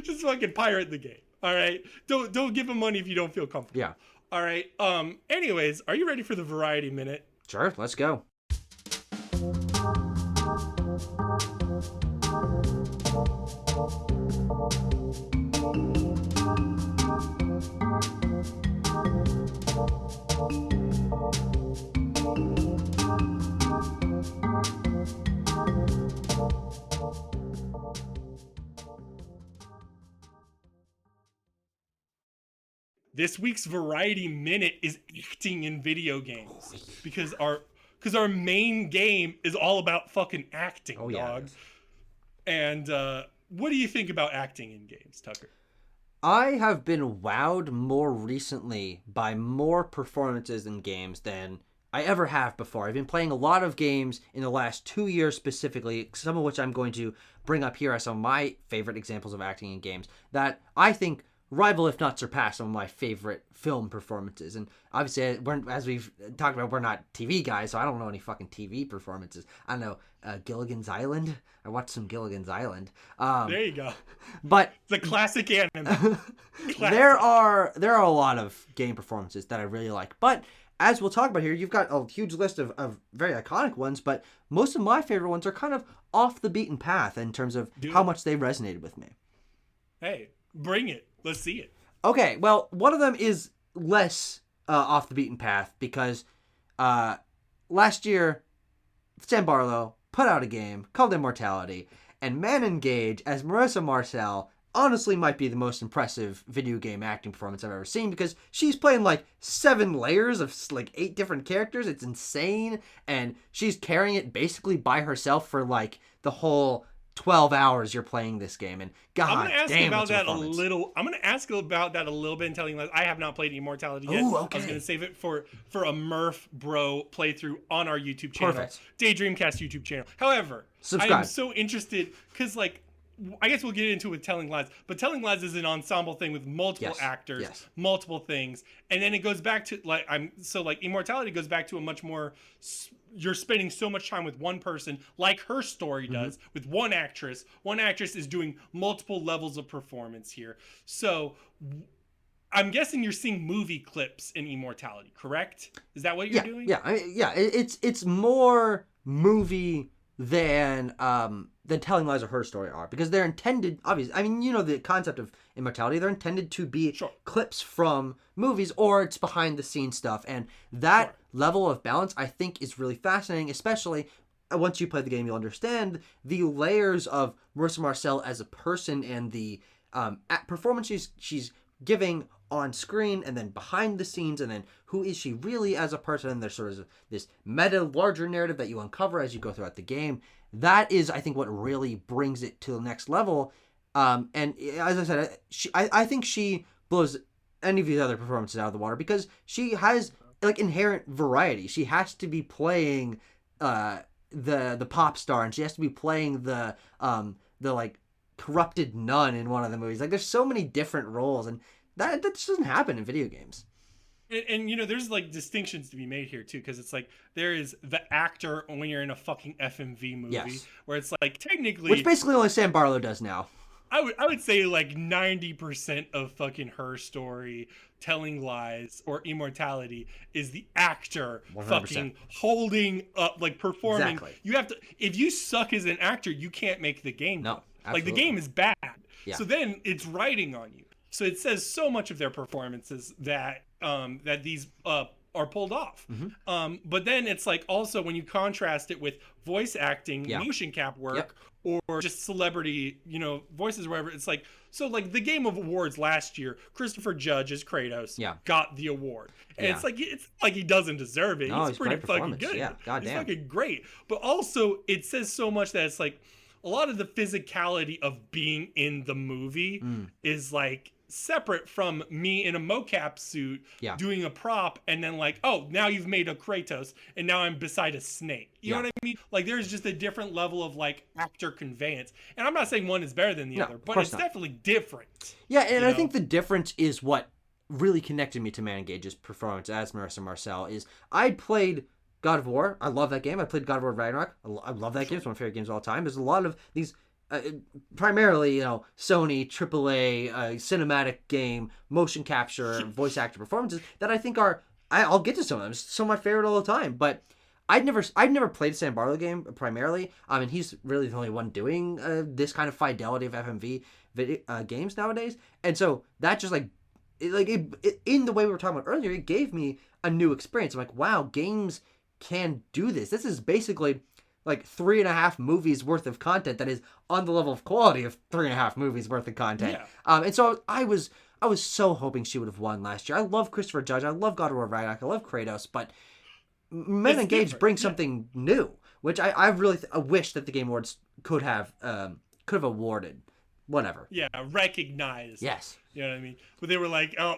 Just fucking pirate the game. All right. Don't give them money if you don't feel comfortable. Yeah. All right. Anyways, are you ready for the variety minute? Sure, let's go. This week's variety minute is acting in video games because our main game is all about fucking acting, dog. And what do you think about acting in games, Tucker? I have been wowed more recently by more performances in games than I ever have before. I've been playing a lot of games in the last 2 years specifically, some of which I'm going to bring up here as some of my favorite examples of acting in games that I think rival, if not surpass, some of my favorite film performances. And obviously, as we've talked about, we're not TV guys, so I don't know any fucking TV performances. I don't know, Gilligan's Island. I watched some Gilligan's Island. There you go. But the classic anime. There are a lot of game performances that I really like. But as we'll talk about here, you've got a huge list of very iconic ones, but most of my favorite ones are kind of off the beaten path in terms of how much they resonated with me. Hey, bring it. Let's see it. Okay, well, one of them is less off the beaten path because last year, Sam Barlow put out a game called Immortality, and Manon Gage as Marissa Marcel honestly might be the most impressive video game acting performance I've ever seen because she's playing like 7 layers of like 8 different characters. It's insane, and she's carrying it basically by herself for like the whole 12 hours you're playing this game, and God damn, I'm gonna ask about that a little bit and telling you I have not played Immortality yet. Ooh, okay. I was gonna save it for a Murph Bro playthrough on our YouTube channel. Perfect. Daydreamcast YouTube channel. However, subscribe. I am so interested because like I guess we'll get into it with Telling Lies, but Telling Lies is an ensemble thing with multiple actors, multiple things, and then it goes back to like Immortality goes back to a much more. You're spending so much time with one person, like her story does, with one actress. One actress is doing multiple levels of performance here. So I'm guessing you're seeing movie clips in Immortality, correct? Is that what you're doing? Yeah, it's more movie than Telling Lies or Her Story are, because they're intended, obviously, I mean, you know the concept of Immortality, they're intended to be clips from movies or it's behind the scenes stuff, and that level of balance I think is really fascinating, especially once you play the game you'll understand the layers of Marissa Marcel as a person and the performance she's giving on screen and then behind the scenes, and then who is she really as a person, and there's sort of this meta larger narrative that you uncover as you go throughout the game. That is, I think, what really brings it to the next level. And as I said, I think she blows any of these other performances out of the water because she has like inherent variety. She has to be playing the pop star, and she has to be playing the like corrupted nun in one of the movies. Like there's so many different roles, and that just doesn't happen in video games. And you know, there's like distinctions to be made here too, because it's like there is the actor when you're in a fucking FMV movie, where it's like technically, which basically only Sam Barlow does now. I would say like 90% of fucking Her Story, Telling Lies, or Immortality is the actor 100%. fucking holding up, like performing. Exactly. You have to, if you suck as an actor, you can't make the game No, good. Like absolutely. the game is bad. Yeah. So then it's writing on you. So it says so much of their performances that that these are pulled off. But then it's like also when you contrast it with voice acting, motion cap work, or just celebrity, voices or whatever, it's like, so like the Game of Awards last year, Christopher Judge as Kratos got the award. And it's like he doesn't deserve it. No, he's pretty fucking good. Yeah, goddamn. He's fucking great. But also it says so much that it's like a lot of the physicality of being in the movie is like separate from me in a mocap suit doing a prop, and then like, oh, now you've made a Kratos and now I'm beside a snake. You know what I mean? Like there's just a different level of like actor conveyance. And I'm not saying one is better than the other, but it's definitely different. Yeah, and I think the difference is what really connected me to Man Engage's performance as Marissa Marcel is I'd played God of War. I love that game. I played God of War Ragnarok. I love that game. It's one of my favorite games of all time. There's a lot of these primarily, Sony AAA cinematic game, motion capture, voice actor performances that I think are I'll get to some of them. It's some of my favorite all the time. But I'd never played a Sam Barlow game primarily. I mean, he's really the only one doing this kind of fidelity of FMV games nowadays. And so that just in the way we were talking about earlier, it gave me a new experience. I'm like, wow, games can do this. This is basically like 3.5 movies worth of content that is on the level of quality of 3.5 movies worth of content. And so I was so hoping she would have won last year. I love Christopher Judge. I love God of War Ragnarok. I love Kratos, but Men Engaged brings something new, which I really wish that the Game Awards could have awarded. Whatever. Yeah, recognized. Yes. You know what I mean? But they were like, oh,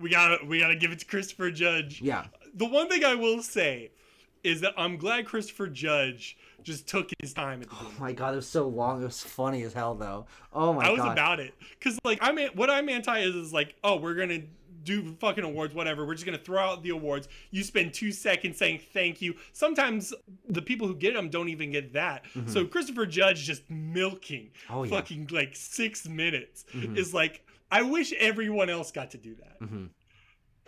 we gotta give it to Christopher Judge. Yeah. The one thing I will say is that I'm glad Christopher Judge just took his time at the beginning. Oh my god, it was so long. It was funny as hell, though. Oh my god. I was about it. Because, like, what I'm anti is like, oh, we're going to do fucking awards, whatever. We're just going to throw out the awards. You spend 2 seconds saying thank you. Sometimes the people who get them don't even get that. So Christopher Judge just milking fucking, like, 6 minutes is like, I wish everyone else got to do that.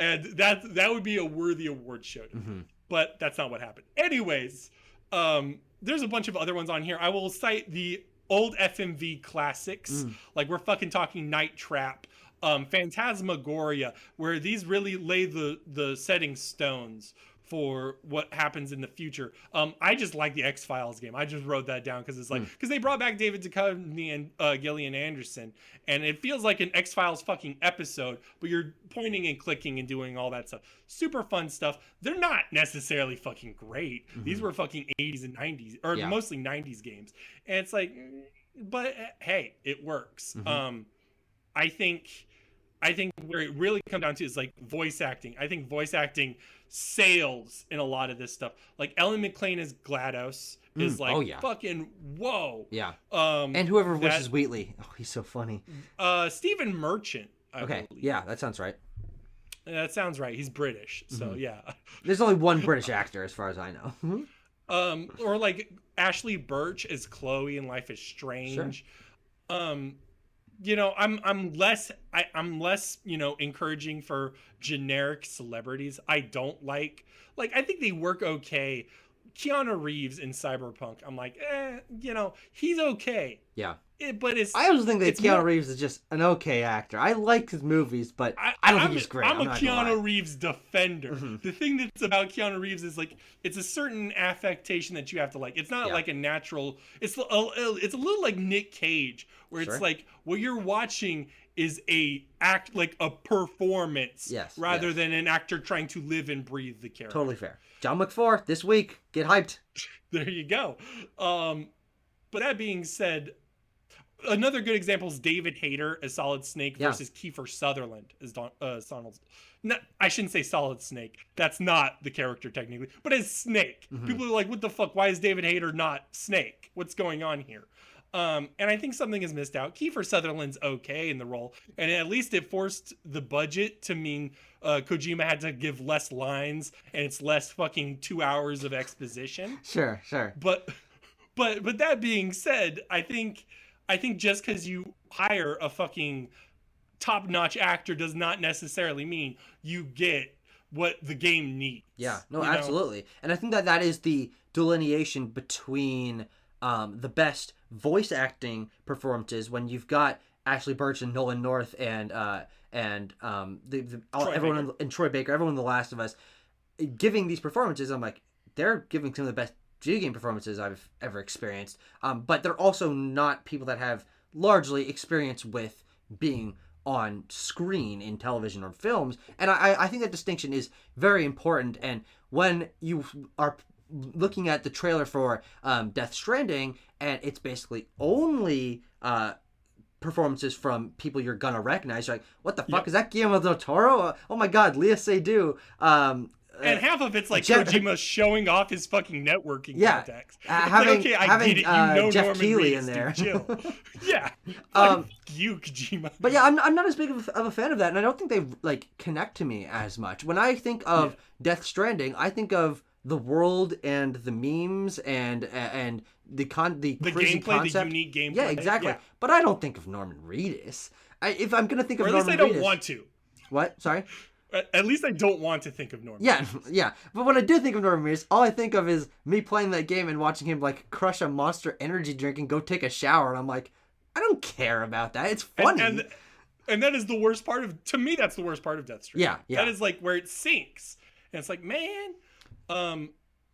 And that would be a worthy award show to me. But that's not what happened. Anyways, there's a bunch of other ones on here. I will cite the old FMV classics. Like we're fucking talking Night Trap, Phantasmagoria, where these really lay the setting stones for what happens in the future. I just like the X-Files game. I just wrote that down because it's like, because they brought back David Duchovny and Gillian Anderson, and it feels like an X-Files fucking episode, but you're pointing and clicking and doing all that stuff. Super fun stuff. They're not necessarily fucking great. These were fucking 80s and 90s, or mostly 90s games. And it's like, but hey, it works. I think where it really comes down to is like voice acting. I think voice acting sales in a lot of this stuff. Like Ellen McClain as GLaDOS is like fucking whoa. Yeah. And whoever wishes Wheatley. Oh, he's so funny. Stephen Merchant. I believe. Yeah, that sounds right. That sounds right. He's British, so yeah. There's only one British actor as far as I know. Or like Ashley Birch as Chloe in Life is Strange. Sure. I'm less encouraging for generic celebrities. I don't like I think they work okay. Keanu Reeves in Cyberpunk, I'm like, he's okay. Yeah. I also think that Keanu Reeves is just an okay actor. I like his movies, but I don't think he's great. I'm a Keanu Reeves defender. The thing that's about Keanu Reeves is like it's a certain affectation that you have to like. It's not like a natural. It's a little like Nick Cage, where it's like what you're watching is a performance, rather than an actor trying to live and breathe the character. Totally fair. John McFour this week. Get hyped. There you go. But that being said, another good example is David Hayter as Solid Snake versus Kiefer Sutherland as Donald. I shouldn't say Solid Snake. That's not the character technically, but as Snake. People are like, "What the fuck? Why is David Hayter not Snake? What's going on here?" And I think something is missed out. Kiefer Sutherland's okay in the role, and at least it forced the budget to mean Kojima had to give less lines, and it's less fucking 2 hours of exposition. Sure. But that being said, I think just because you hire a fucking top-notch actor does not necessarily mean you get what the game needs. Yeah, no, absolutely. And I think that is the delineation between the best voice acting performances when you've got Ashley Birch and Nolan North and everyone and Troy Baker, everyone in The Last of Us, giving these performances. I'm like, they're giving some of the best video game performances I've ever experienced. But they're also not people that have largely experience with being on screen in television or films. And I think that distinction is very important. And when you are looking at the trailer for Death Stranding, and it's basically only performances from people you're gonna recognize, you're like, what the fuck is that? Guillermo del Toro? Oh my god, Lea Seydoux. And half of it's like Kojima showing off his fucking networking contacts. Having Jeff Norman Keighley Reedus, in there. Yeah. Fuck you, Kojima. But yeah, I'm not as big of a fan of that, and I don't think they like connect to me as much. When I think of Death Stranding, I think of the world and the memes and the crazy gameplay, concept. the unique gameplay. Yeah, exactly. Yeah. But I don't think of Norman Reedus. If I'm gonna think of Norman Reedus, at least I don't want to. What? Sorry. At least I don't want to think of Norman. Yeah. But when I do think of Norman Reedus, all I think of is me playing that game and watching him like crush a Monster Energy drink and go take a shower, and I'm like, I don't care about that. It's funny. And that is the worst part of. To me, that's the worst part of Death Stranding. Yeah. That is like where it sinks, and it's like, man,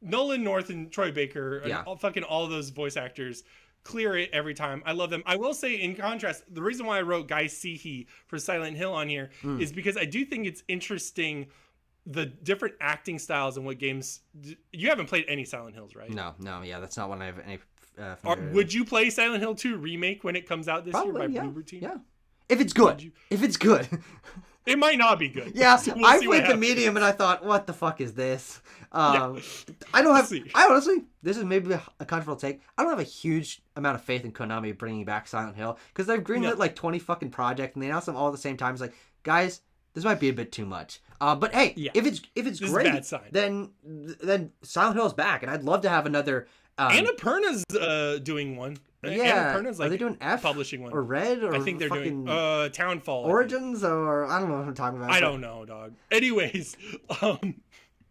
Nolan North and Troy Baker, and all of those voice actors clear it every time. I love them. I will say, in contrast, the reason why I wrote Guy Seehee for Silent Hill on here is because I do think it's interesting the different acting styles and what games. You haven't played any Silent Hills, right? No, yeah, that's not one I have any. Would you play Silent Hill 2 remake when it comes out this year by Bloober Team? Yeah, if it's good. If it's good. It might not be good. Yeah, I played the medium and I thought, what the fuck is this? I don't have. I honestly, this is maybe a controversial take. I don't have a huge amount of faith in Konami bringing back Silent Hill because they've greenlit like 20 fucking projects and they announce them all at the same time. It's like, guys, this might be a bit too much. But hey, if it's great, then Silent Hill's back, and I'd love to have another. Annapurna's doing one. Yeah, Annapurna's are they doing F publishing one or Red or I think they're doing Townfall Origins or I don't know what I'm talking about. I don't know, dog. Anyways,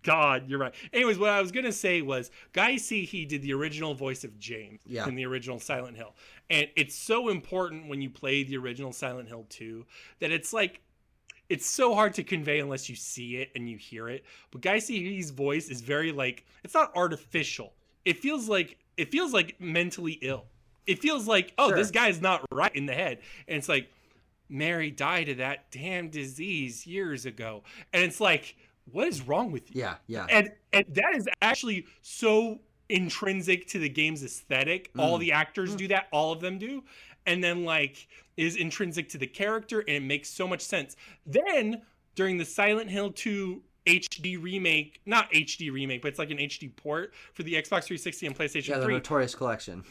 God, you're right. Anyways, what I was gonna say was Guy Seehee did the original voice of James in the original Silent Hill, and it's so important when you play the original Silent Hill 2 that it's like. It's so hard to convey unless you see it and you hear it. But Guy Seehee's voice is very like it's not artificial. It feels like mentally ill. It feels like, this guy's not right in the head. And it's like, Mary died of that damn disease years ago. And it's like, what is wrong with you? Yeah. And that is actually so intrinsic to the game's aesthetic. All the actors do that. All of them do. And then like is intrinsic to the character. And it makes so much sense. Then during the Silent Hill 2 HD remake, not HD remake, but it's like an HD port for the Xbox 360 and PlayStation 3. Yeah, the Notorious Collection.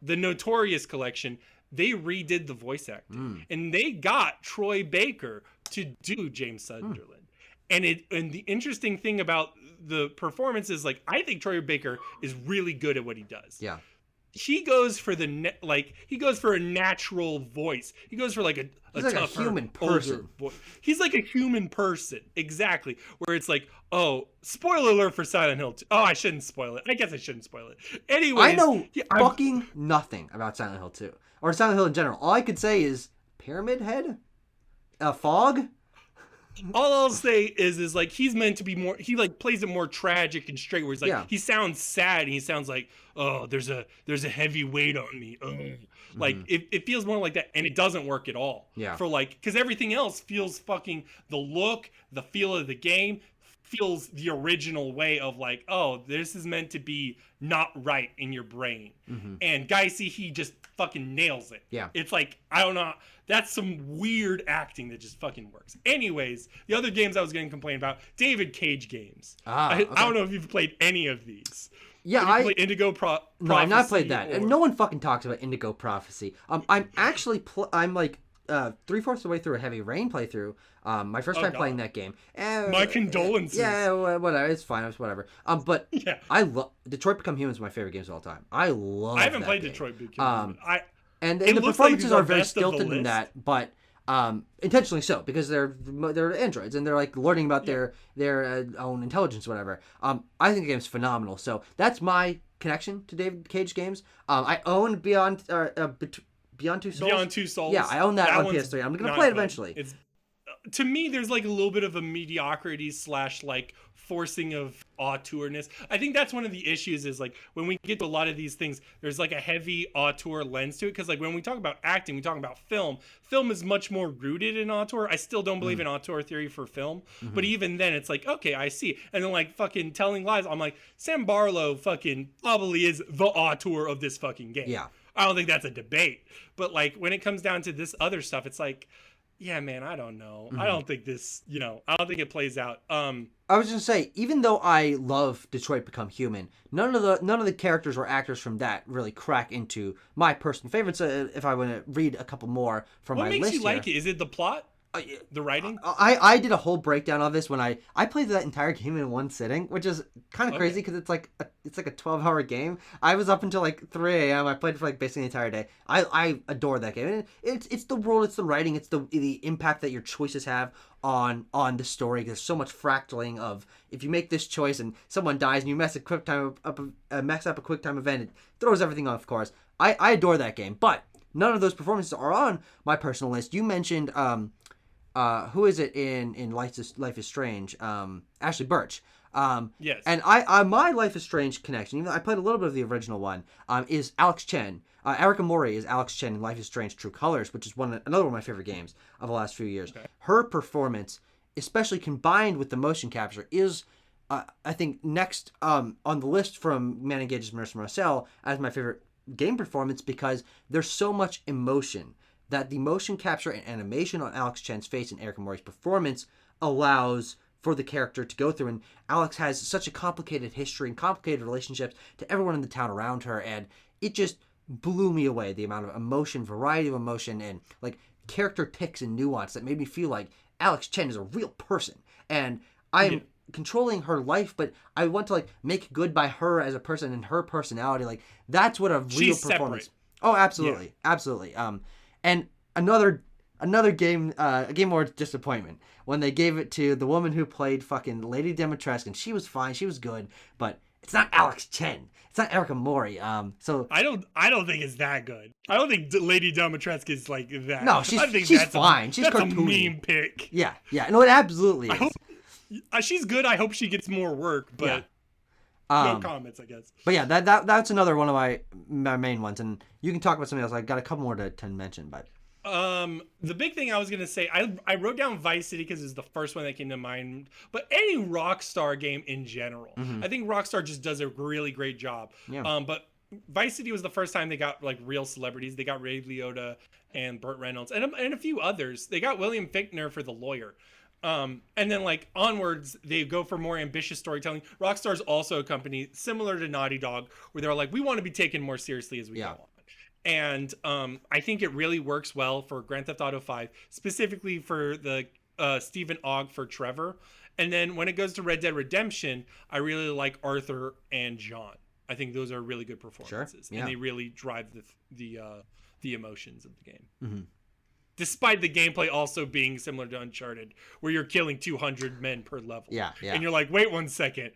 The Notorious Collection, they redid the voice acting. And they got Troy Baker to do James Sunderland. And the interesting thing about the performance is like I think Troy Baker is really good at what he does. Yeah. He goes for a natural voice. He goes for like a tougher, human person. Voice. He's like a human person, exactly. Where it's like, oh, spoiler alert for Silent Hill 2. Oh, I shouldn't spoil it. I guess I shouldn't spoil it. Anyways, I know fucking nothing about Silent Hill 2 or Silent Hill in general. All I could say is Pyramid Head, a fog. All I'll say is like he's meant to be more. He like plays it more tragic and straight. Where he's like he sounds sad and he sounds like there's a heavy weight on me. Like it feels more like that, and it doesn't work at all. Yeah. For like because everything else feels fucking the look, the feel of the game feels the original way of like this is meant to be not right in your brain. And Guy Seehee just fucking nails it. Yeah. It's like I don't know. That's some weird acting that just fucking works. Anyways, the other games I was going to complain about, David Cage games. I don't know if you've played any of these. Yeah, I played Indigo Prophecy. No, I've not played that. And no one fucking talks about Indigo Prophecy. I'm actually I'm like 3/4 of the way through a Heavy Rain playthrough. My first time playing that game. My condolences. Yeah, whatever. It's fine. It's whatever. But I love Detroit Become Human is my favorite games of all time. I haven't played Detroit Become Human. And It the looks like performances the are very best of the stilted in list. that, but intentionally so, because they're androids and they're like learning about their own intelligence, whatever. I think the game's phenomenal. So that's my connection to David Cage games. I own Beyond Two Souls. Beyond Two Souls. Yeah, I own that on one's PS3. I'm gonna not play it good. eventually. It's to me, there's like a little bit of a mediocrity / like forcing of auteurness. I think that's one of the issues is like when we get to a lot of these things, there's like a heavy auteur lens to it. Because like when we talk about acting, we talk about film. Film is much more rooted in auteur. I still don't believe in auteur theory for film. But even then, it's like, okay, I see. And then like fucking Telling Lies, I'm like, Sam Barlow fucking probably is the auteur of this fucking game. Yeah. I don't think that's a debate. But like when it comes down to this other stuff, it's like, yeah, man, I don't know. I don't think this, I don't think it plays out. I was gonna say, even though I love Detroit Become Human, none of the characters or actors from that really crack into my personal favorites. If I want to read a couple more from my list, what makes you here. like it? Is it the plot? The writing? I did a whole breakdown of this when I played that entire game in one sitting, which is kind of crazy because it's like a 12-hour game. I was up until like 3 a.m. I played for like basically the entire day. I adore that game. And it's the world, it's the writing, it's the impact that your choices have on the story. There's so much fractaling of if you make this choice and someone dies and you mess up a QuickTime event, it throws everything off course. I adore that game, but none of those performances are on my personal list. You mentioned who is it in Life is Strange? Ashley Birch. Yes. And I my Life is Strange connection, even though I played a little bit of the original one, is Alex Chen. Erica Mori is Alex Chen in Life is Strange True Colors, which is another one of my favorite games of the last few years. Okay. Her performance, especially combined with the motion capture, is I think next on the list from Man Engage's Marissa Marcel as my favorite game performance, because there's so much emotion that the motion capture and animation on Alex Chen's face and Erica Mori's performance allows for the character to go through. And Alex has such a complicated history and complicated relationships to everyone in the town around her, and it just blew me away, the amount of emotion, variety of emotion, and like character tics and nuance that made me feel like Alex Chen is a real person. And I'm controlling her life, but I want to like make good by her as a person and her personality. Like that's what a real performance. Separate. Oh, absolutely. Absolutely. And another game, a Game Awards disappointment when they gave it to the woman who played fucking Lady Dimitrescu, and she was fine, she was good, but it's not Alex Chen, it's not Erica Mori. So I don't think it's that good. I don't think Lady Dimitrescu is like that. No, she's fine. She's that's cartoony. A meme pick. Yeah, no, it absolutely is. She's good. I hope she gets more work, but no comments, I guess. But yeah, that's another one of my main ones, and you can talk about something else. I got a couple more to mention, but the big thing I was gonna say, I wrote down Vice City because it's the first one that came to mind. But any Rockstar game in general, I think Rockstar just does a really great job. Yeah. But Vice City was the first time they got like real celebrities. They got Ray Liotta and Burt Reynolds and a few others. They got William Fichtner for the lawyer. And then like onwards, they go for more ambitious storytelling. Rockstar's also a company similar to Naughty Dog, where they're like, we want to be taken more seriously as we go on. And I think it really works well for Grand Theft Auto 5, specifically for the Stephen Ogg for Trevor. And then when it goes to Red Dead Redemption, I really like Arthur and John. I think those are really good performances, and they really drive the emotions of the game. Mm-hmm. Despite the gameplay also being similar to Uncharted, where you're killing 200 men per level. Yeah. And you're like, wait 1 second.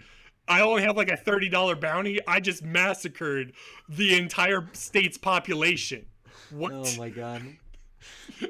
I only have like a $30 bounty. I just massacred the entire state's population. What? Oh my god.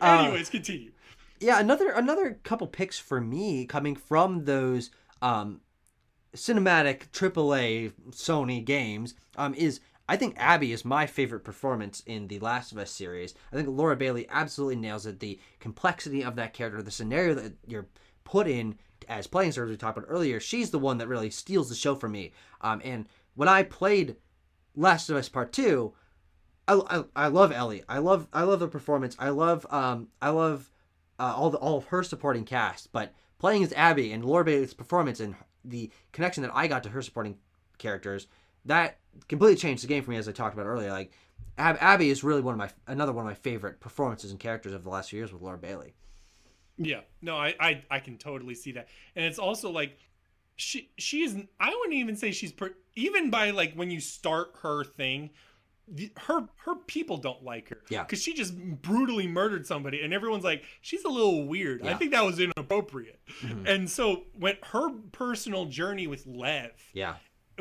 Anyways, continue. Yeah, another couple picks for me coming from those cinematic AAA Sony games is, I think Abby is my favorite performance in the Last of Us series. I think Laura Bailey absolutely nails it. The complexity of that character, the scenario that you're put in as playing, as we talked about earlier, she's the one that really steals the show for me. And when I played Last of Us Part 2, I love Ellie. I love the performance. I love all of her supporting cast. But playing as Abby and Laura Bailey's performance and the connection that I got to her supporting characters, that completely changed the game for me, as I talked about earlier. Like Abby is really another one of my favorite performances and characters of the last few years with Laura Bailey. Yeah, no, I can totally see that. And it's also like she is, I wouldn't even say she's even by like when you start her thing, her people don't like her. Yeah. Because she just brutally murdered somebody, and everyone's like, she's a little weird. Yeah. I think that was inappropriate. Mm-hmm. And so when her personal journey with Lev, Yeah.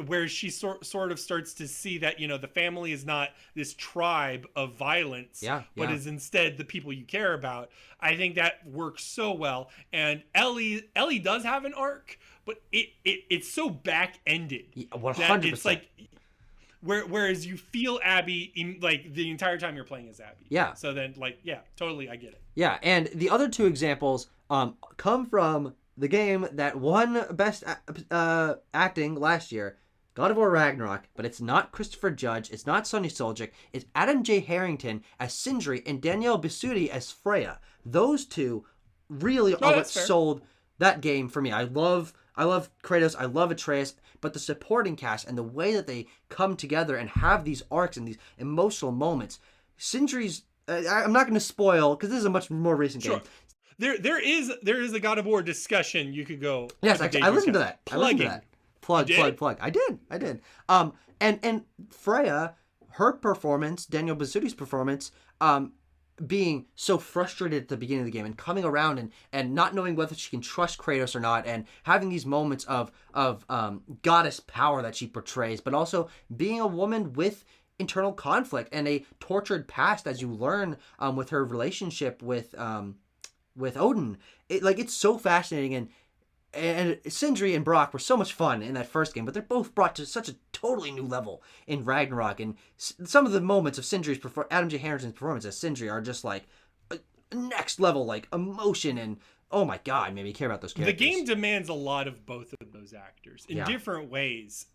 where she sort of starts to see that, you know, the family is not this tribe of violence, but is instead the people you care about. I think that works so well. And Ellie does have an arc, but it's so back-ended. 100%. That it's like, whereas you feel Abby in, like, the entire time you're playing as Abby. Yeah. So then, like, yeah, totally, I get it. Yeah, and the other two examples come from the game that won Best Acting last year, God of War Ragnarok, but it's not Christopher Judge, it's not Sonny Soljic, it's Adam J. Harrington as Sindri and Danielle Bisutti as Freya. Those two really are what sold that game for me. I love Kratos, I love Atreus, but the supporting cast and the way that they come together and have these arcs and these emotional moments. Sindri's, I'm not going to spoil, because this is a much more recent game. There is a God of War discussion you could go. Yes, actually, I listened to that. Plug. I did. And Freya, her performance, Danielle Bisutti's performance, being so frustrated at the beginning of the game and coming around and not knowing whether she can trust Kratos or not, and having these moments of goddess power that she portrays, but also being a woman with internal conflict and a tortured past, as you learn with her relationship with Odin. It's so fascinating, and Sindri and Brock were so much fun in that first game, but they're both brought to such a totally new level in Ragnarok. And some of the moments of Adam J. Harrington's performance as Sindri are just like next level, like emotion, and oh my god, made me care about those characters. The game demands a lot of both of those actors in different ways.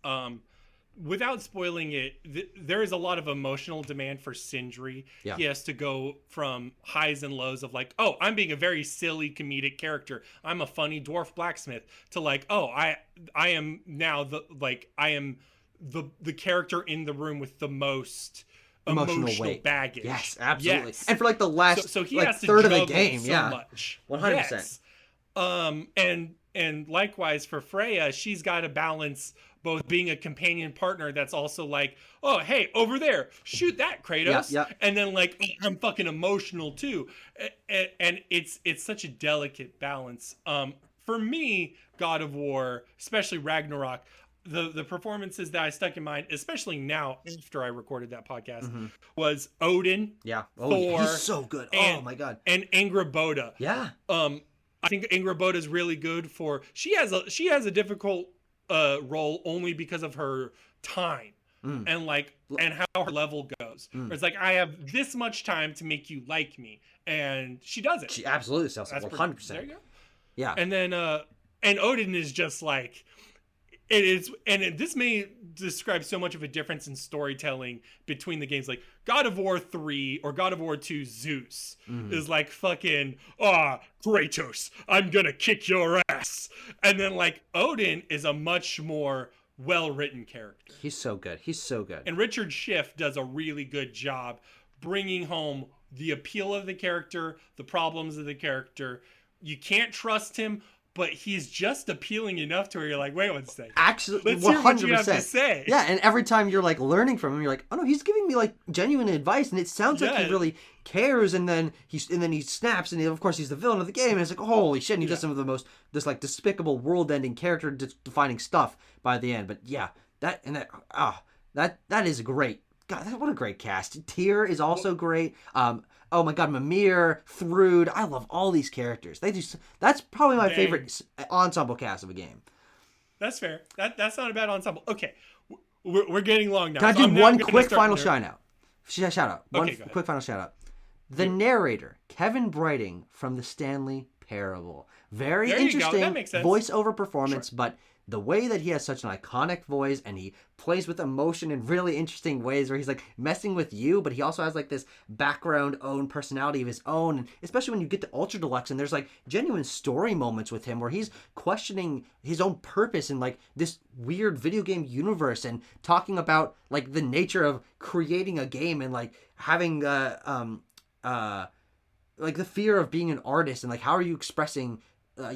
Without spoiling it, there is a lot of emotional demand for Sindri. Yeah. He has to go from highs and lows of like, oh, I'm being a very silly comedic character, I'm a funny dwarf blacksmith, to like, oh, I am now the character in the room with the most emotional baggage. Yes, absolutely. Yes. And for like the last so he like has to third of the game, so much. 100%. Yes. And likewise for Freya, she's got to balance both being a companion partner that's also like, oh, hey, over there, shoot that, Kratos. Yeah. And then like, oh, I'm fucking emotional too. And it's such a delicate balance. For me, God of War, especially Ragnarok, the performances that I stuck in mind, especially now after I recorded that podcast, was Odin. Yeah. Thor, he's so good. Oh my god. And Angrboda. Yeah. I think Angrboda is really good for. She has a difficult role only because of her time and how her level goes. It's like, I have this much time to make you like me, and she does it. She absolutely sells it. 100%. There you go. Yeah. And then and Odin is just like. This may describe so much of a difference in storytelling between the games. Like God of War 3 or God of War 2 Zeus is like fucking, Kratos, I'm gonna kick your ass. And then like Odin is a much more well-written character. He's so good. And Richard Schiff does a really good job bringing home the appeal of the character, the problems of the character. You can't trust him, but he's just appealing enough to where you're like, wait one second. Actually, let's hear what you have to say. Yeah, and every time you're like learning from him, you're like, oh no, he's giving me like genuine advice, and it sounds like he really cares. And then he snaps, and of course he's the villain of the game. And it's like, holy shit! And he does some of the most like despicable, world-ending, character-defining stuff by the end. But yeah, that is great. God, what a great cast. Tyr is also great. Oh my god, Mimir, Thrud. I love all these characters. That's probably my favorite ensemble cast of a game. That's fair. That's not a bad ensemble. Okay, we're getting long now. Can I do one quick final shout out? Shout out. One quick final shout out. The narrator, Kevin Brighting from the Stanley Parable. Very interesting voiceover performance, but the way that he has such an iconic voice and he plays with emotion in really interesting ways where he's like messing with you, but he also has like this background own personality of his own. And especially when you get to Ultra Deluxe and there's like genuine story moments with him where he's questioning his own purpose in like this weird video game universe and talking about like the nature of creating a game and like having like the fear of being an artist and like how are you expressing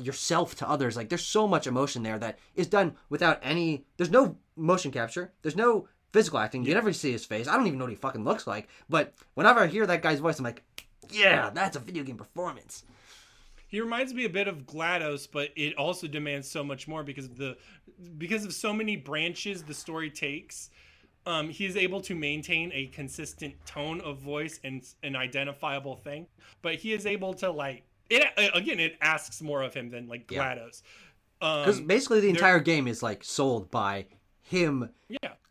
yourself to others. Like there's so much emotion there that is done without there's no motion capture, there's no physical acting. You never see his face. I don't even know what he fucking looks like. But whenever I hear that guy's voice, I'm like, yeah, that's a video game performance. He reminds me a bit of GLaDOS, but it also demands so much more because of so many branches the story takes. He is able to maintain a consistent tone of voice and an identifiable thing, but he is able to like it again. It asks more of him than like GLaDOS. Because basically the entire game is like sold by him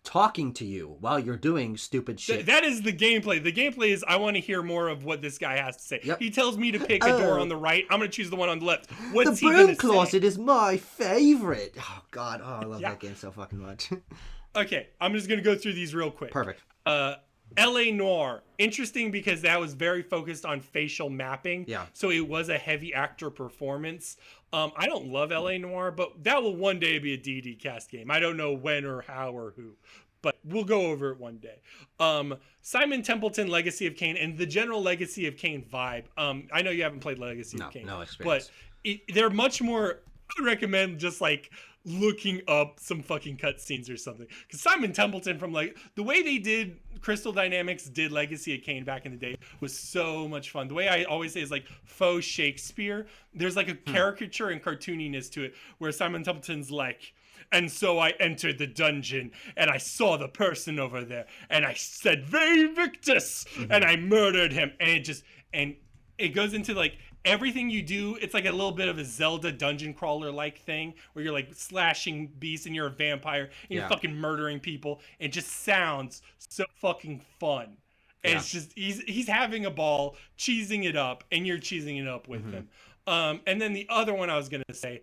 talking to you while you're doing stupid shit. That is the gameplay. The gameplay is I want to hear more of what this guy has to say. Yep. He tells me to pick a door on the right. I'm going to choose the one on the left. What's the he going broom to say? closet is my favorite. Oh, God. Oh, I love that game so fucking much. Okay, I'm just going to go through these real quick. Perfect. L.A. Noire. Interesting because that was very focused on facial mapping. Yeah. So it was a heavy actor performance. I don't love L.A. Noire, but that will one day be a DD cast game. I don't know when or how or who, but we'll go over it one day. Simon Templeton, Legacy of Kain, and the general Legacy of Kain vibe. I know you haven't played Legacy of Kain. No experience. But they're much more, I would recommend just like looking up some fucking cutscenes or something. Because Simon Templeton from like, the way they did, Crystal Dynamics did Legacy of Kain back in the day was so much fun. The way I always say is like faux Shakespeare. There's like a caricature and cartooniness to it where Simon Templeton's like, and so I entered the dungeon and I saw the person over there and I said, "Ve Victus," and I murdered him. And it goes into like everything you do. It's like a little bit of a Zelda dungeon crawler like thing where you're like slashing beasts and you're a vampire and you're fucking murdering people. It just sounds so fucking fun. And it's just, he's having a ball, cheesing it up, and you're cheesing it up with him. And then the other one I was going to say,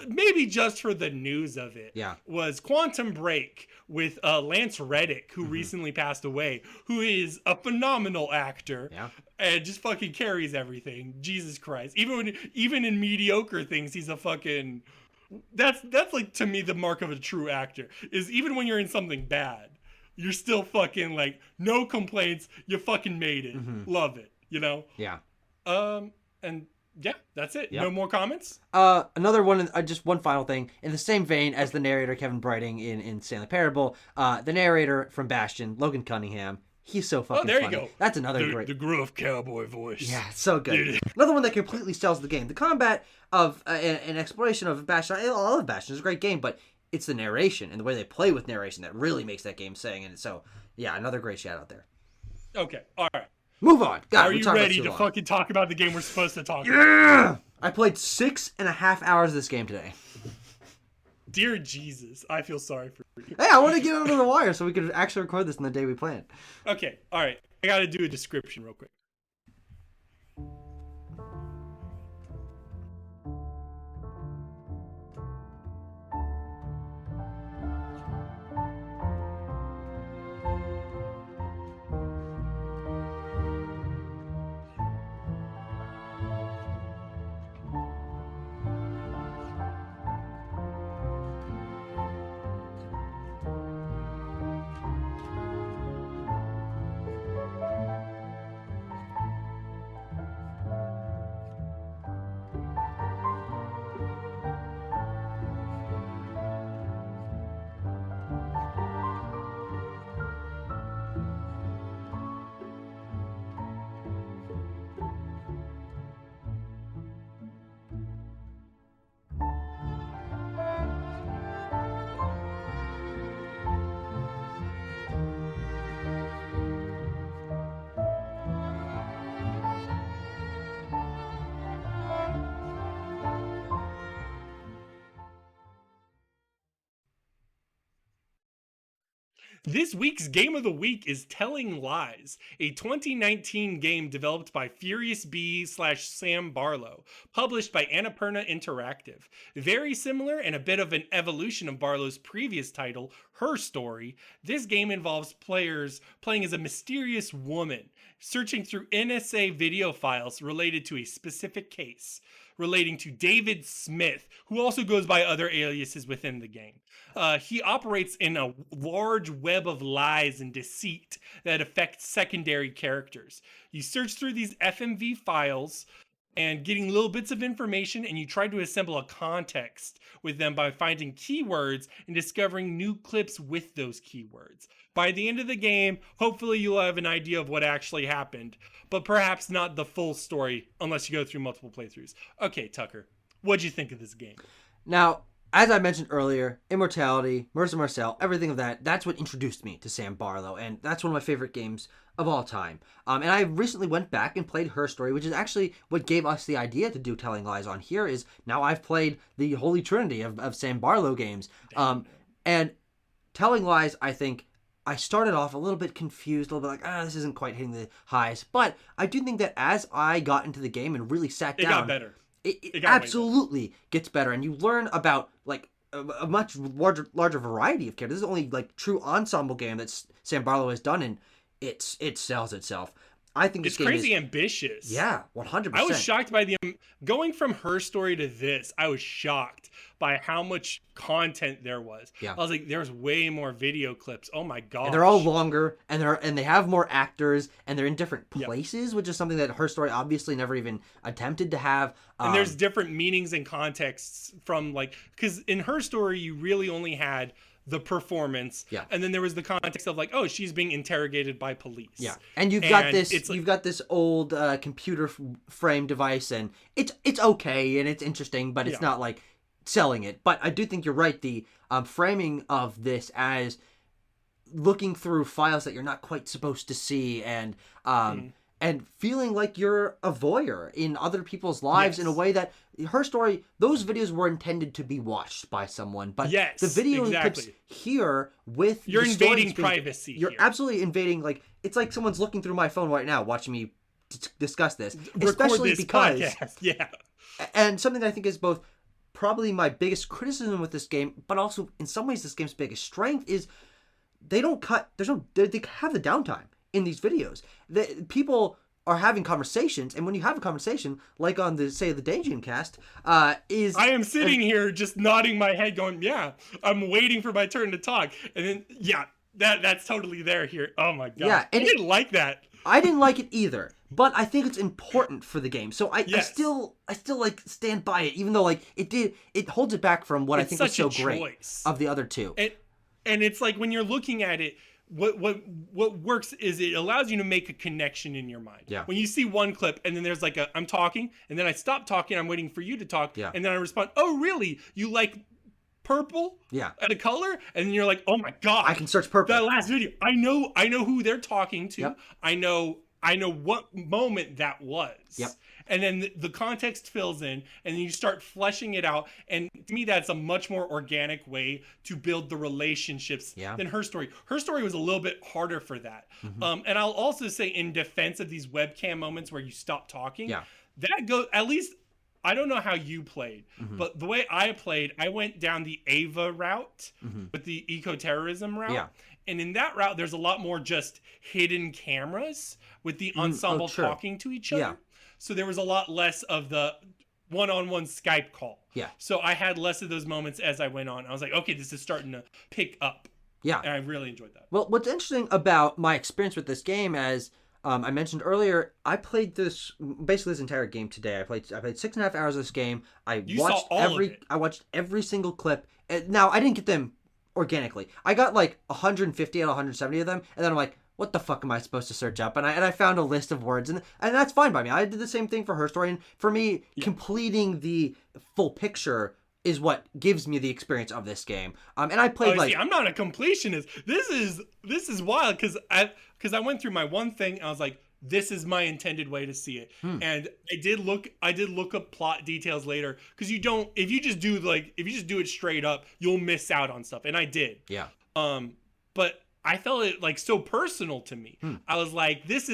maybe just for the news of it, was Quantum Break with Lance Reddick, who recently passed away, who is a phenomenal actor and just fucking carries everything. Jesus Christ. Even in mediocre things, he's a fucking... That's like, to me, the mark of a true actor, is even when you're in something bad, you're still fucking like, no complaints, you fucking made it. Love it, you know? Yeah. And... yeah, that's it. Yep. No more comments? Another one, just one final thing. In the same vein as the narrator, Kevin Brighting in Stanley Parable, the narrator from Bastion, Logan Cunningham, he's so fucking funny. You go. That's another great... The groove cowboy voice. Yeah, so good. Another one that completely sells the game. The combat of and exploration of Bastion, I love Bastion. It's a great game, but it's the narration and the way they play with narration that really makes that game sing. And so, yeah, another great shout out there. Okay, all right. Move on. God, are you ready to fucking talk about the game we're supposed to talk about? Yeah! I played 6.5 hours of this game today. Dear Jesus, I feel sorry for you. Hey, I want to get under the wire so we could actually record this in the day we planned. Okay, all right. I got to do a description real quick. This week's Game of the Week is Telling Lies, a 2019 game developed by Furious Bee / Sam Barlow, published by Annapurna Interactive. Very similar and a bit of an evolution of Barlow's previous title, Her Story, this game involves players playing as a mysterious woman, searching through NSA video files related to a specific case, relating to David Smith, who also goes by other aliases within the game. He operates in a large web of lies and deceit that affect secondary characters. You search through these FMV files and getting little bits of information, and you try to assemble a context with them by finding keywords and discovering new clips with those keywords. By the end of the game, hopefully you'll have an idea of what actually happened, but perhaps not the full story unless you go through multiple playthroughs. Okay, Tucker, what'd you think of this game? Now, as I mentioned earlier, Immortality, Mercer Marcel, everything of that's what introduced me to Sam Barlow, and that's one of my favorite games of all time. And I recently went back and played Her Story, which is actually what gave us the idea and Telling Lies on here, is now I've played the holy trinity of Sam Barlow games. And Telling Lies, I think, I started off a little bit confused, a little bit like, this isn't quite hitting the highs. But I do think that as I got into the game and really sat down... It got better. It absolutely gets better, and you learn about like a much larger variety of characters. This is only like true ensemble game that Sam Barlow has done, and it sells itself. I think this it's game crazy is, ambitious. Yeah, 100%. I was shocked by going from Her Story to this. I was shocked by how much content there was. Yeah. I was like, there's way more video clips. Oh my god! They're all longer, and they have more actors, and they're in different places, which is something that Her Story obviously never even attempted to have. And there's different meanings and contexts from because in Her Story you really only had the performance, and then there was the context of like, oh, she's being interrogated by police, and you've got this old computer frame device, and it's okay and it's interesting, but it's not like selling it. But I do think you're right, the framing of this as looking through files that you're not quite supposed to see, and feeling like you're a voyeur in other people's lives in a way that Her Story, those videos were intended to be watched by someone, but the video clips here with you're invading privacy. You're absolutely invading, like, it's like someone's looking through my phone right now watching me discuss this. Especially this because podcast. And something that I think is both probably my biggest criticism with this game, but also in some ways this game's biggest strength, is they don't cut, they have the downtime in these videos. People are having conversations, and when you have a conversation, like on the Daydreamcast, I am sitting here just nodding my head going, yeah, I'm waiting for my turn to talk. And then, that's totally there here. Oh my god. Yeah, and I didn't like that. I didn't like it either, but I think it's important for the game. So I still like stand by it, even though like it holds it back from what I think was so great of the other two. And it's like when you're looking at it, what works is it allows you to make a connection in your mind. Yeah. When you see one clip and then there's like I'm talking and then I stop talking, I'm waiting for you to talk, and then I respond, oh really? You like purple? Yeah. At a color? And then you're like, oh my god, I can search purple. That last video, I know who they're talking to. Yep. I know what moment that was. Yep. And then the context fills in, and then you start fleshing it out. And to me, that's a much more organic way to build the relationships than Her Story. Her Story was a little bit harder for that. Mm-hmm. And I'll also say, in defense of these webcam moments where you stop talking, that goes, at least, I don't know how you played, but the way I played, I went down the Ava route with the eco-terrorism route. Yeah. And in that route, there's a lot more just hidden cameras with the ensemble talking to each other. Yeah. So there was a lot less of the one-on-one Skype call. Yeah. So I had less of those moments as I went on. I was like, okay, this is starting to pick up. Yeah. And I really enjoyed that. Well, what's interesting about my experience with this game, as I mentioned earlier, I played this entire game today. I played 6.5 hours of this game. I watched every single clip. Now, I didn't get them organically. I got like 150 out of 170 of them, and then I'm like, what the fuck am I supposed to search up? And I found a list of words, and that's fine by me. I did the same thing for Her Story, and for me, completing the full picture is what gives me the experience of this game. And I played I'm not a completionist. This is wild because I went through my one thing and I was like, this is my intended way to see it. And I did look up plot details later, because if you just do it straight up, you'll miss out on stuff. And I did. Yeah. But I felt it like so personal to me. I was like, this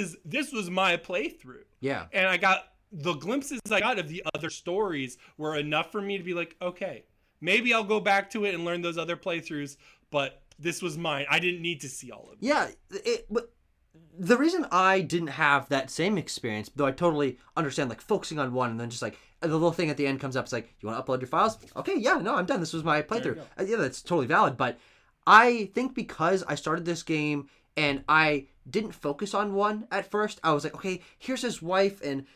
was my playthrough. Yeah. And I got the glimpses I got of the other stories were enough for me to be like, okay, maybe I'll go back to it and learn those other playthroughs, but this was mine. I didn't need to see all of it. Yeah. But the reason I didn't have that same experience, though I totally understand like focusing on one and then just like the little thing at the end comes up, it's like, you want to upload your files? Okay, yeah, no, I'm done. This was my playthrough. Yeah, that's totally valid. But I think because I started this game and I didn't focus on one at first, I was like, okay, here's his wife and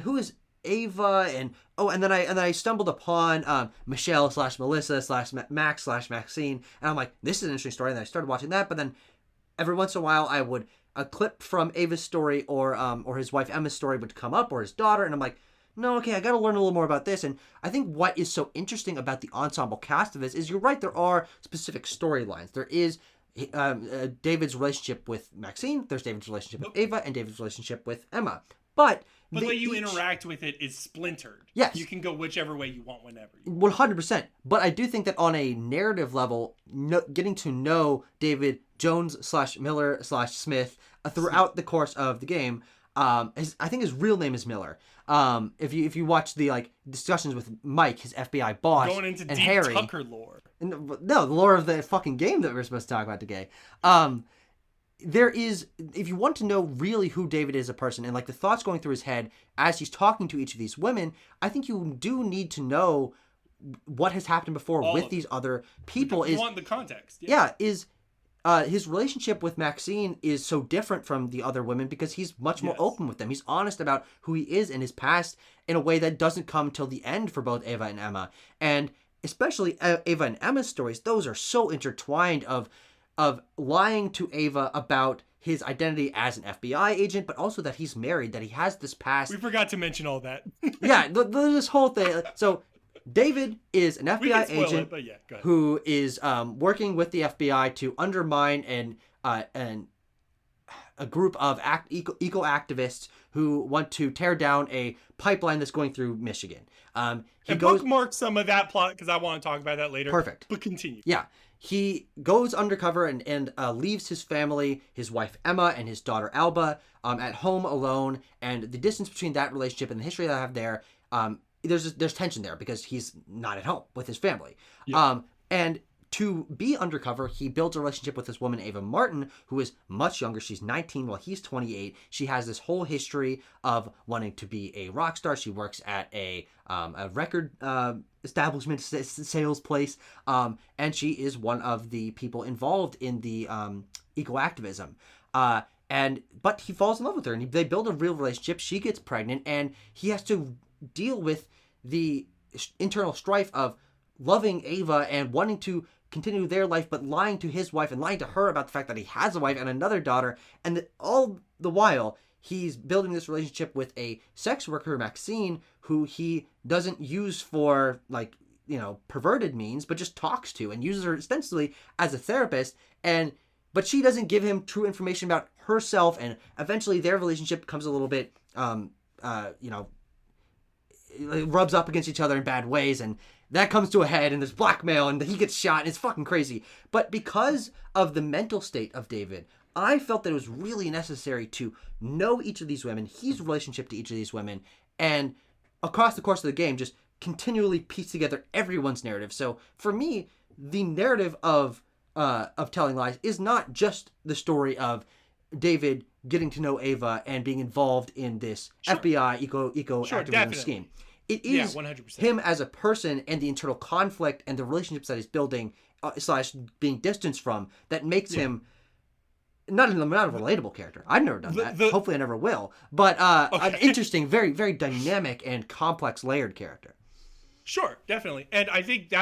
who is Ava, and then I stumbled upon Michelle / Melissa / Max / Maxine, and I'm like, this is an interesting story, and then I started watching that. But then every once in a while, I would a clip from Ava's story or his wife Emma's story would come up, or his daughter, and I'm like, no, okay, I got to learn a little more about this. And I think what is so interesting about the ensemble cast of this is, you're right, there are specific storylines. There is David's relationship with Maxine, there's David's relationship with Ava, and David's relationship with Emma. But the way you interact with it is splintered. Yes. You can go whichever way you want whenever. 100%. But I do think that on a narrative level, getting to know David Jones / Miller / Smith throughout the course of the game, I think his real name is Miller. If you watch the discussions with Mike, his FBI boss, going into and deep Harry, Tucker lore. No, the lore of the fucking game that we're supposed to talk about today. There is, if you want to know really who David is as a person, and like the thoughts going through his head as he's talking to each of these women, I think you do need to know what has happened before with these other people. You want the context. His relationship with Maxine is so different from the other women because he's much more open with them. He's honest about who he is in his past in a way that doesn't come till the end for both Ava and Emma. And especially Ava and Emma's stories, those are so intertwined of lying to Ava about his identity as an FBI agent, but also that he's married, that he has this past. We forgot to mention all that. This whole thing. So David is an FBI agent who is working with the FBI to undermine a group of eco activists who want to tear down a pipeline that's going through Michigan. Bookmark some of that plot because I want to talk about that later. Perfect. But continue. Yeah. He goes undercover and leaves his family, his wife Emma and his daughter Alba, at home alone. And the distance between that relationship and the history that I have there, there's tension there because he's not at home with his family. Yep. And to be undercover, he builds a relationship with this woman, Ava Martin, who is much younger. She's 19 while he's 28. She has this whole history of wanting to be a rock star. She works at a record establishment sales place, and she is one of the people involved in the eco-activism. But he falls in love with her, and they build a real relationship. She gets pregnant, and he has to deal with the internal strife of loving Ava and wanting to continue their life, but lying to his wife and lying to her about the fact that he has a wife and another daughter. And all the while, he's building this relationship with a sex worker, Maxine, who he doesn't use for, perverted means, but just talks to and uses her ostensibly as a therapist. But she doesn't give him true information about herself, and eventually their relationship becomes a little bit, it rubs up against each other in bad ways, and that comes to a head, and there's blackmail, and he gets shot, and it's fucking crazy. But because of the mental state of David, I felt that it was really necessary to know each of these women, his relationship to each of these women, and across the course of the game, just continually piece together everyone's narrative. So for me, the narrative of Telling Lies is not just the story of David getting to know Ava and being involved in this FBI eco activism scheme. It is 100%. Him as a person and the internal conflict and the relationships that he's building / being distanced from that makes him not a relatable character. I've never done that. Hopefully I never will. But an interesting, very, very dynamic and complex layered character. Sure, definitely. And I think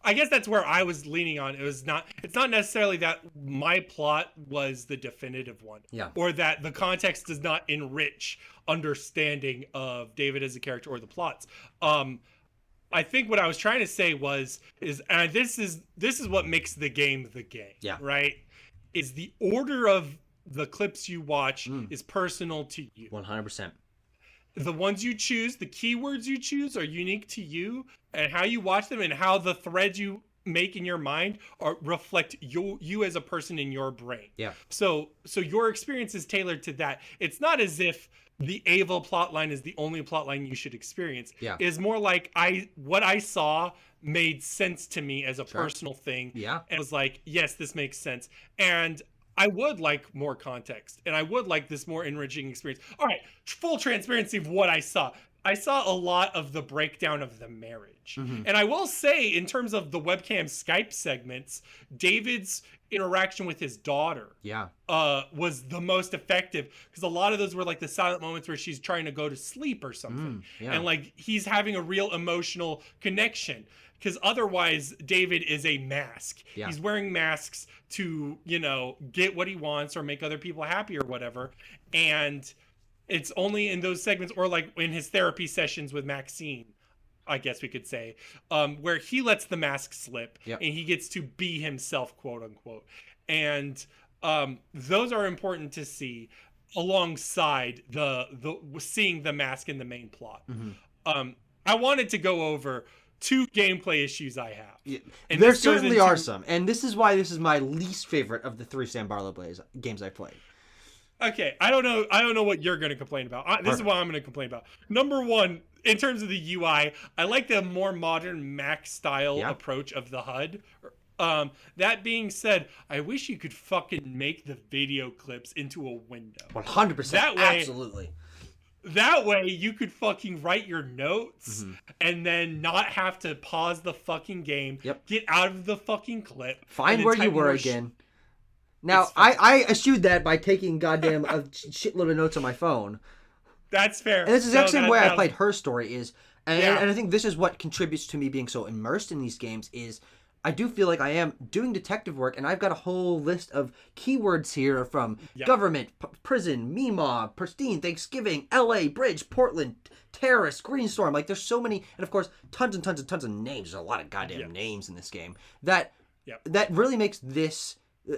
I guess that's where I was leaning on. It's not necessarily that my plot was the definitive one. Yeah. Or that the context does not enrich understanding of David as a character or the plots. I think what I was trying to say this is what makes the game the game. Yeah. Right? Is the order of the clips you watch is personal to you. 100%. The ones you choose, the keywords you choose are unique to you, and how you watch them and how the threads you make in your mind reflect you as a person in your brain. Yeah. So your experience is tailored to that. It's not as if the Ava plotline is the only plotline you should experience. Yeah. It's more like what I saw made sense to me as a personal thing. Yeah. And was like, yes, this makes sense. And I would like more context, and I would like this more enriching experience. All right, full transparency of what I saw. I saw a lot of the breakdown of the marriage. Mm-hmm. And I will say, in terms of the webcam Skype segments, David's interaction with his daughter was the most effective, because a lot of those were like the silent moments where she's trying to go to sleep or something, and like he's having a real emotional connection, because otherwise David is a mask. He's wearing masks to, you know, get what he wants or make other people happy or whatever, and it's only in those segments, or like in his therapy sessions with Maxine, I guess we could say, where he lets the mask slip and he gets to be himself, quote unquote. And those are important to see alongside the seeing the mask in the main plot. I wanted to go over 2 gameplay issues I have. And there certainly are some. And this is why this is my least favorite of the 3 Sam Barlow games I've played. Okay, I don't know what you're going to complain about. This is what I'm going to complain about. Number 1, in terms of the UI, I like the more modern Mac style approach of the HUD. That being said, I wish you could fucking make the video clips into a window. 100%. That way, absolutely. That way you could fucking write your notes and then not have to pause the fucking game, get out of the fucking clip. Find where you were again. Now, I eschewed that by taking goddamn a shitload of notes on my phone. That's fair. And it's the exact same way I played Her Story is, and I think this is what contributes to me being so immersed in these games is I do feel like I am doing detective work, and I've got a whole list of keywords here from government, prison, Meemaw, pristine, Thanksgiving, LA, bridge, Portland, terrorist, green storm. Like, there's so many, and of course, tons and tons and tons of names. There's a lot of goddamn names in this game. That really makes this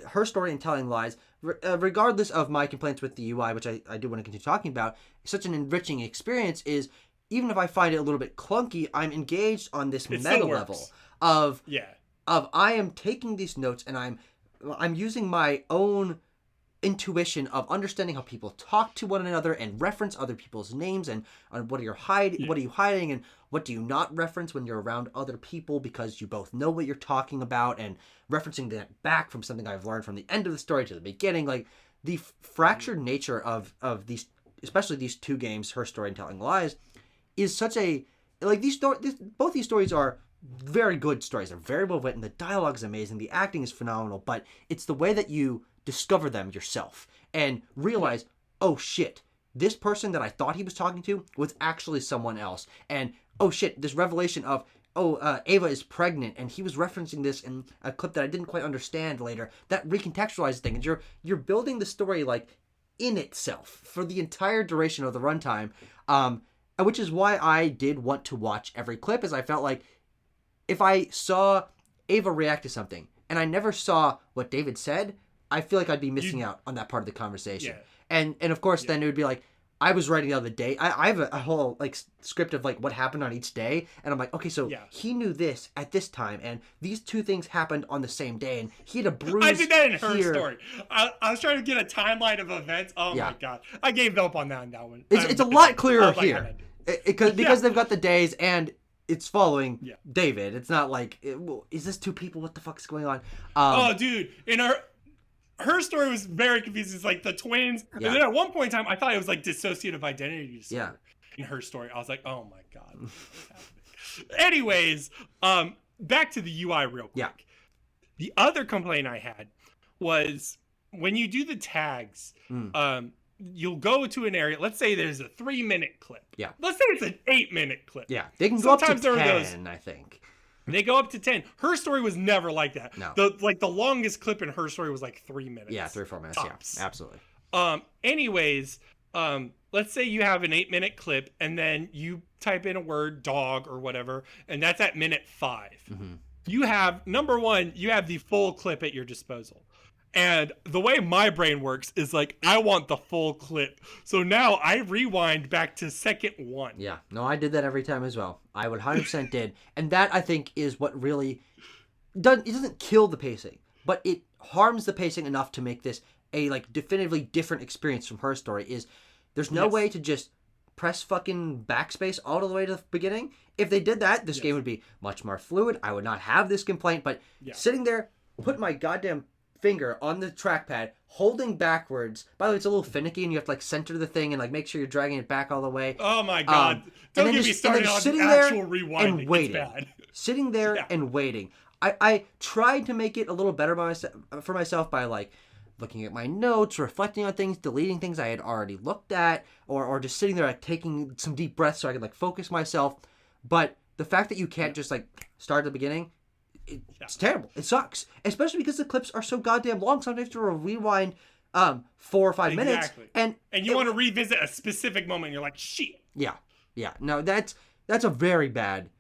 Her Story and Telling Lies, regardless of my complaints with the UI, which I do want to continue talking about, such an enriching experience is, even if I find it a little bit clunky, I'm engaged on this meta level of I am taking these notes and I'm using my own intuition of understanding how people talk to one another and reference other people's names and what are you hiding and what do you not reference when you're around other people, because you both know what you're talking about, and referencing that back from something I've learned from the end of the story to the beginning. Like, the fractured nature of these, especially these 2 games, Her Story and Telling Lies, is such a, like, both these stories are very good stories. They're very well written. The dialogue is amazing. The acting is phenomenal. But it's the way that you discover them yourself and realize, oh shit, this person that I thought he was talking to was actually someone else. And oh shit, this revelation of, Ava is pregnant, and he was referencing this in a clip that I didn't quite understand later. That recontextualized thing, and you're building the story like in itself for the entire duration of the runtime. Which is why I did want to watch every clip, as I felt like if I saw Ava react to something and I never saw what David said, I feel like I'd be missing out on that part of the conversation. And of course, then it would be like, I was writing the other day. I have a whole like script of like what happened on each day, and I'm like, okay, so he knew this at this time, and these 2 things happened on the same day, and he had a bruise. I did that in Her Story. I was trying to get a timeline of events. Oh my god, I gave up on that one. It's a lot clearer here because they've got the days and it's following David. It's not like, is this 2 people? What the fuck is going on? Oh, dude, in Her Story was very confusing. It's like the twins. And then at one point in time, I thought it was like dissociative identity disorder. In Her Story, I was like, oh my god. Anyways, back to the UI real quick. The other complaint I had was when you do the tags, you'll go to an area. Let's say there's a 3-minute clip. Let's say it's an 8-minute clip. They can go up to 10, I think. They go up to 10. Her Story was never like that. No. The longest clip in Her Story was like 3 minutes. 3 or 4 minutes. Tops. Yeah, absolutely. Anyways, let's say you have an 8-minute clip and then you type in a word, dog or whatever, and that's at minute 5. You have, number 1, you have the full clip at your disposal. And the way my brain works is like, I want the full clip. So now I rewind back to second 1. Yeah. No, I did that every time as well. I 100% did. And that, I think, is what really doesn't kill the pacing, but it harms the pacing enough to make this a like definitively different experience from Her Story. Is there's no way to just press fucking backspace all the way to the beginning. If they did that, this game would be much more fluid. I would not have this complaint, but sitting there, put my goddamn finger on the trackpad, holding backwards. By the way, it's a little finicky, and you have to like center the thing and like make sure you're dragging it back all the way. Oh my god! Don't get me started on actual rewinding. And waiting, sitting there and waiting. I tried to make it a little better for myself by like looking at my notes, reflecting on things, deleting things I had already looked at, or just sitting there like taking some deep breaths so I could like focus myself. But the fact that you can't just like start at the beginning, it's terrible. It sucks, especially because the clips are so goddamn long. Sometimes you have to rewind 4 or 5 minutes, and you want to revisit a specific moment. And you're like, shit. Yeah. No, that's a very bad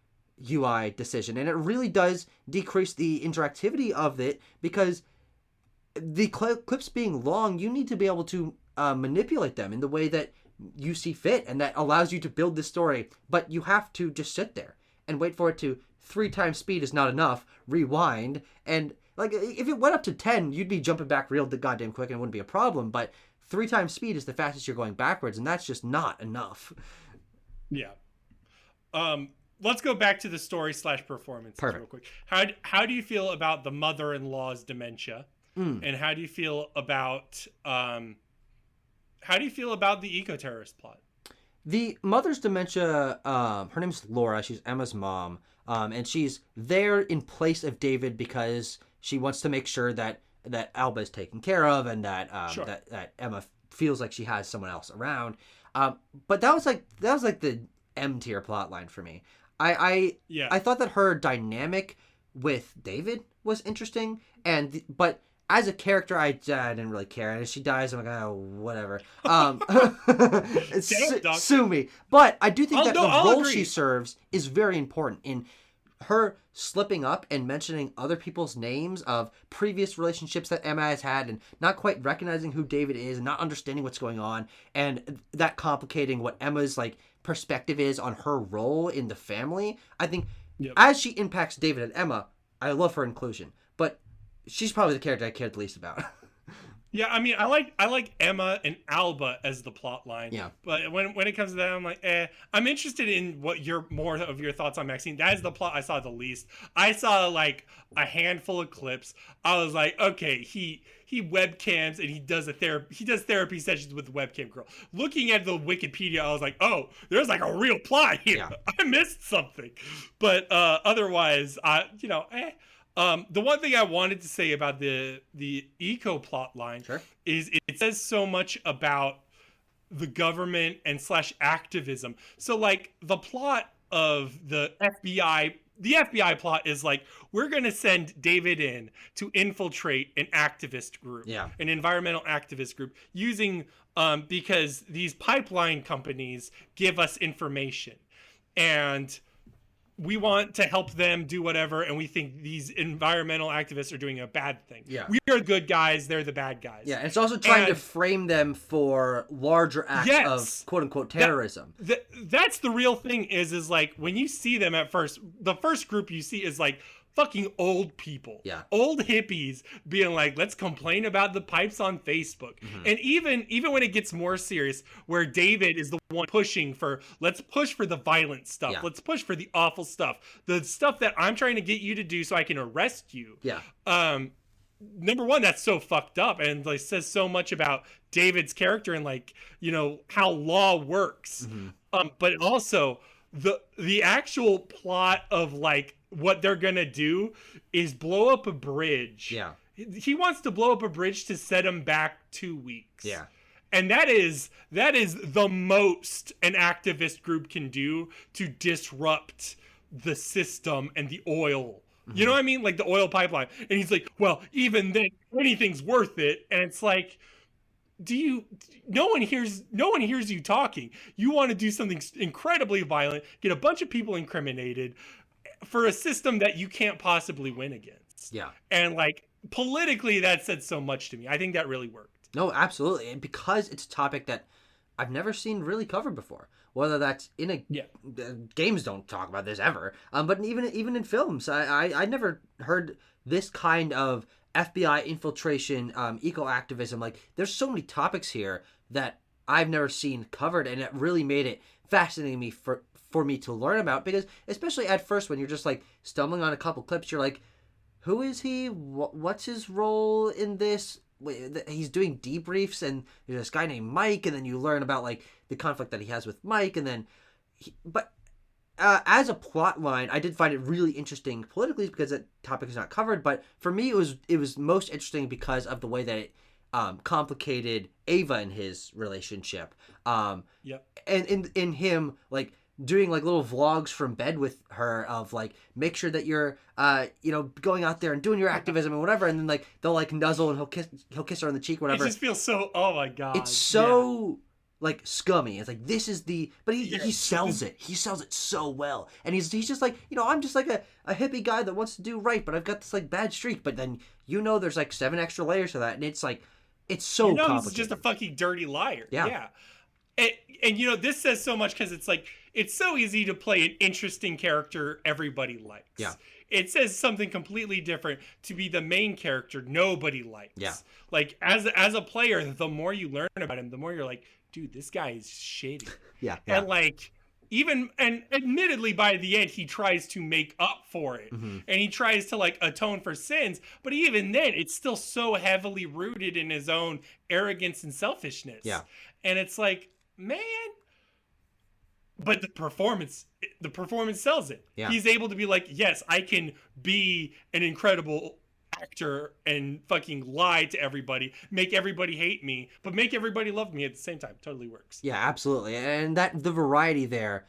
UI decision, and it really does decrease the interactivity of it because the clips being long, you need to be able to manipulate them in the way that you see fit, and that allows you to build this story. But you have to just sit there and wait for it to 3 times speed is not enough. Rewind, and like if it went up to 10, you'd be jumping back real goddamn quick and it wouldn't be a problem. But 3 times speed is the fastest you're going backwards, and that's just not enough. Yeah. Let's go back to the story / performances real quick. How do you feel about the mother-in-law's dementia? And how do you feel about the eco-terrorist plot? The mother's dementia, her name's Laura. She's Emma's mom. And she's there in place of David because she wants to make sure that Alba is taken care of and that that Emma feels like she has someone else around. But that was like the M tier plot line for me. I thought that her dynamic with David was interesting, but as a character, I didn't really care. And if she dies, I'm like, oh, whatever. Sue me. But I do think the role she serves is very important in her slipping up and mentioning other people's names of previous relationships that Emma has had and not quite recognizing who David is and not understanding what's going on, and that complicating what Emma's like perspective is on her role in the family. I think as she impacts David and Emma, I love her inclusion. But she's probably the character I cared the least about. Yeah, I mean, I like Emma and Alba as the plot line. Yeah. But when it comes to that, I'm like, I'm interested in what your thoughts on Maxine. That is the plot I saw the least. I saw like a handful of clips. I was like, okay, he webcams and he does therapy sessions with the webcam girl. Looking at the Wikipedia, I was like, oh, there's like a real plot here. Yeah. I missed something. But otherwise, the one thing I wanted to say about the eco plot line is it says so much about the government and / activism. So like the plot of the FBI plot is like, we're going to send David in to infiltrate an activist group, an environmental activist group using, because these pipeline companies give us information and we want to help them do whatever, and we think these environmental activists are doing a bad thing. Yeah. We are the good guys, they're the bad guys. Yeah, and it's also trying to frame them for larger acts of quote-unquote terrorism. That's the real thing is like, when you see them at first, the first group you see is like fucking old people. Yeah. Old hippies being like, let's complain about the pipes on Facebook. Mm-hmm. And even when it gets more serious, where David is the one pushing for, let's push for the violent stuff. Yeah. Let's push for the awful stuff. The stuff that I'm trying to get you to do so I can arrest you. Yeah. Number one, that's so fucked up and like says so much about David's character and like, how law works. Mm-hmm. But also the actual plot of like, what they're gonna do is blow up a bridge. Yeah. He wants to blow up a bridge to set him back 2 weeks. Yeah. And that is the most an activist group can do to disrupt the system and the oil. Mm-hmm. You know what I mean? Like the oil pipeline. And he's like, well, even then anything's worth it. And it's like, no one hears you talking. You want to do something incredibly violent, get a bunch of people incriminated for a system that you can't possibly win against. Yeah. And like politically that said so much to me. I think that really worked. No, absolutely. And because it's a topic that I've never seen really covered before, whether that's in games don't talk about this ever. But even in films, I never heard this kind of FBI infiltration, eco-activism. Like there's so many topics here that I've never seen covered, and it really made it fascinating for me to learn about, because especially at first when you're just like stumbling on a couple clips, you're like, who is he? What's his role in this? He's doing debriefs and there's this guy named Mike, and then you learn about like the conflict that he has with Mike, and then but as a plot line, I did find it really interesting politically because that topic is not covered. But for me, it was most interesting because of the way that it complicated Ava and his relationship. Yep. And in him like doing like little vlogs from bed with her of like make sure that you're going out there and doing your activism and whatever, and then like they'll like nuzzle and he'll kiss her on the cheek, whatever. It just feels so. Oh my god. It's so. Like scummy. It's like this is the, but he sells it. He sells it so well, and he's just like, I'm just like a hippie guy that wants to do right, but I've got this like bad streak. But then there's like 7 extra layers to that, and it's like it's so complicated. He's just a fucking dirty liar. Yeah. And this says so much because it's like it's so easy to play an interesting character everybody likes. Yeah. It says something completely different to be the main character nobody likes. Yeah. Like as a player, the more you learn about him, the more you're like, dude, this guy is shitty. Yeah. And like and admittedly by the end he tries to make up for it. Mm-hmm. And he tries to like atone for sins, but even then it's still so heavily rooted in his own arrogance and selfishness. Yeah. And it's like, man, but the performance sells it. Yeah. He's able to be like, yes, I can be an incredible actor and fucking lie to everybody, make everybody hate me, but make everybody love me at the same time. Totally works. Yeah, absolutely. And that the variety there,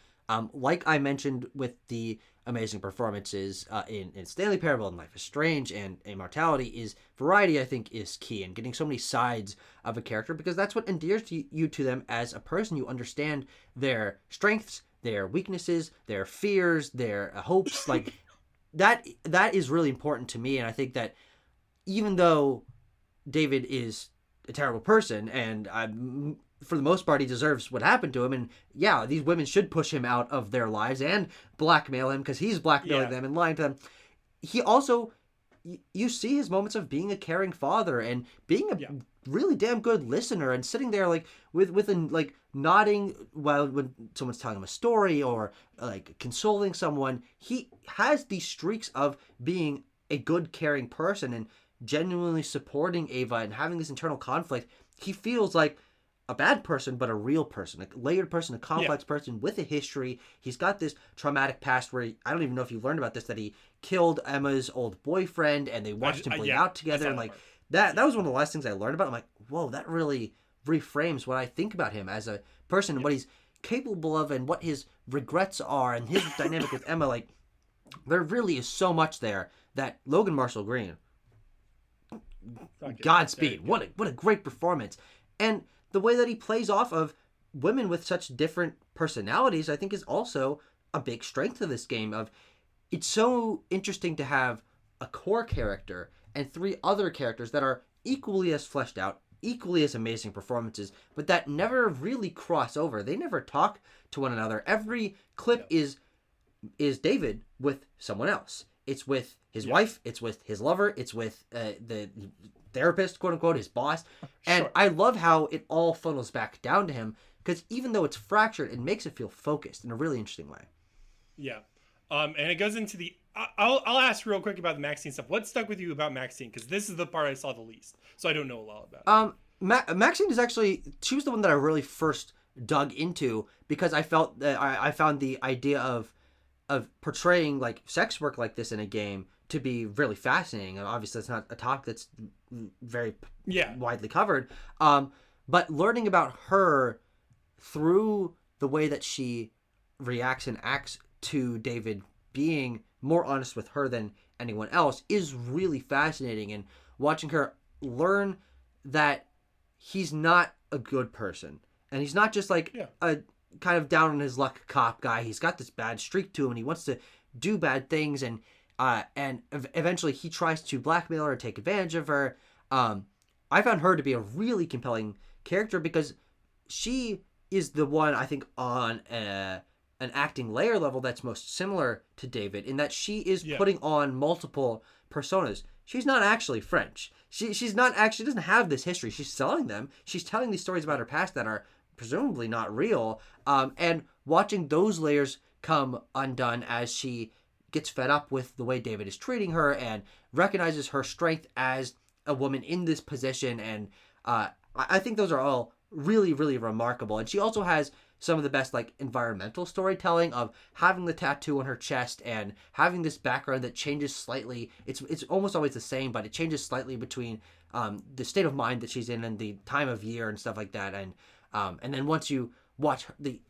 like I mentioned with the amazing performances in Stanley Parable and Life is Strange and Immortality, is variety, I think, is key in getting so many sides of a character, because that's what endears you to them as a person. You understand their strengths, their weaknesses, their fears, their hopes, like that is really important to me. And I think that even though David is a terrible person, and for the most part he deserves what happened to him, and yeah, these women should push him out of their lives and blackmail him because he's blackmailing them and lying to them, he also, you see his moments of being a caring father and being a really damn good listener and sitting there like with like nodding while when someone's telling him a story or like consoling someone. He has these streaks of being a good caring person and genuinely supporting Ava and having this internal conflict. He feels like a bad person, but a real person, a layered person, a complex person with a history. He's got this traumatic past where I don't even know if you learned about this, that he killed Emma's old boyfriend and they watched him bleed out together. And like that was one of the last things I learned about. I'm like, whoa, that really reframes what I think about him as a person and what he's capable of and what his regrets are and his dynamic with Emma. Like, there really is so much there that Logan Marshall Green, Godspeed. What a great performance. And the way that he plays off of women with such different personalities, I think, is also a big strength of this game. Of it's so interesting to have a core character and 3 other characters that are equally as fleshed out, equally as amazing performances, but that never really cross over. They never talk to one another. Every clip is David with someone else. It's with his wife, it's with his lover, it's with the therapist, quote unquote, his boss. And I love how it all funnels back down to him, because even though it's fractured, it makes it feel focused in a really interesting way. Yeah. And it goes into the... I'll ask real quick about the Maxine stuff. What stuck with you about Maxine? Because this is the part I saw the least, so I don't know a lot about it. Maxine is actually... She was the one that I really first dug into, because I felt that I found the idea of portraying like sex work like this in a game to be really fascinating. Obviously, it's not a topic that's very widely covered. But learning about her through the way that she reacts and acts to David, being more honest with her than anyone else, is really fascinating. And watching her learn that he's not a good person, and he's not just like a kind of down on his luck cop guy. He's got this bad streak to him and he wants to do bad things, and eventually he tries to blackmail her and take advantage of her. I found her to be a really compelling character because she is the one, I think, on an acting layer level that's most similar to David, in that she is putting on multiple personas. She's not actually French. She's not actually, doesn't have this history. She's selling them. She's telling these stories about her past that are presumably not real. And watching those layers come undone as she gets fed up with the way David is treating her and recognizes her strength as a woman in this position. And I think those are all really, really remarkable. And she also has some of the best like environmental storytelling of having the tattoo on her chest and having this background that changes slightly. It's almost always the same, but it changes slightly between the state of mind that she's in and the time of year and stuff like that. And then once you watch the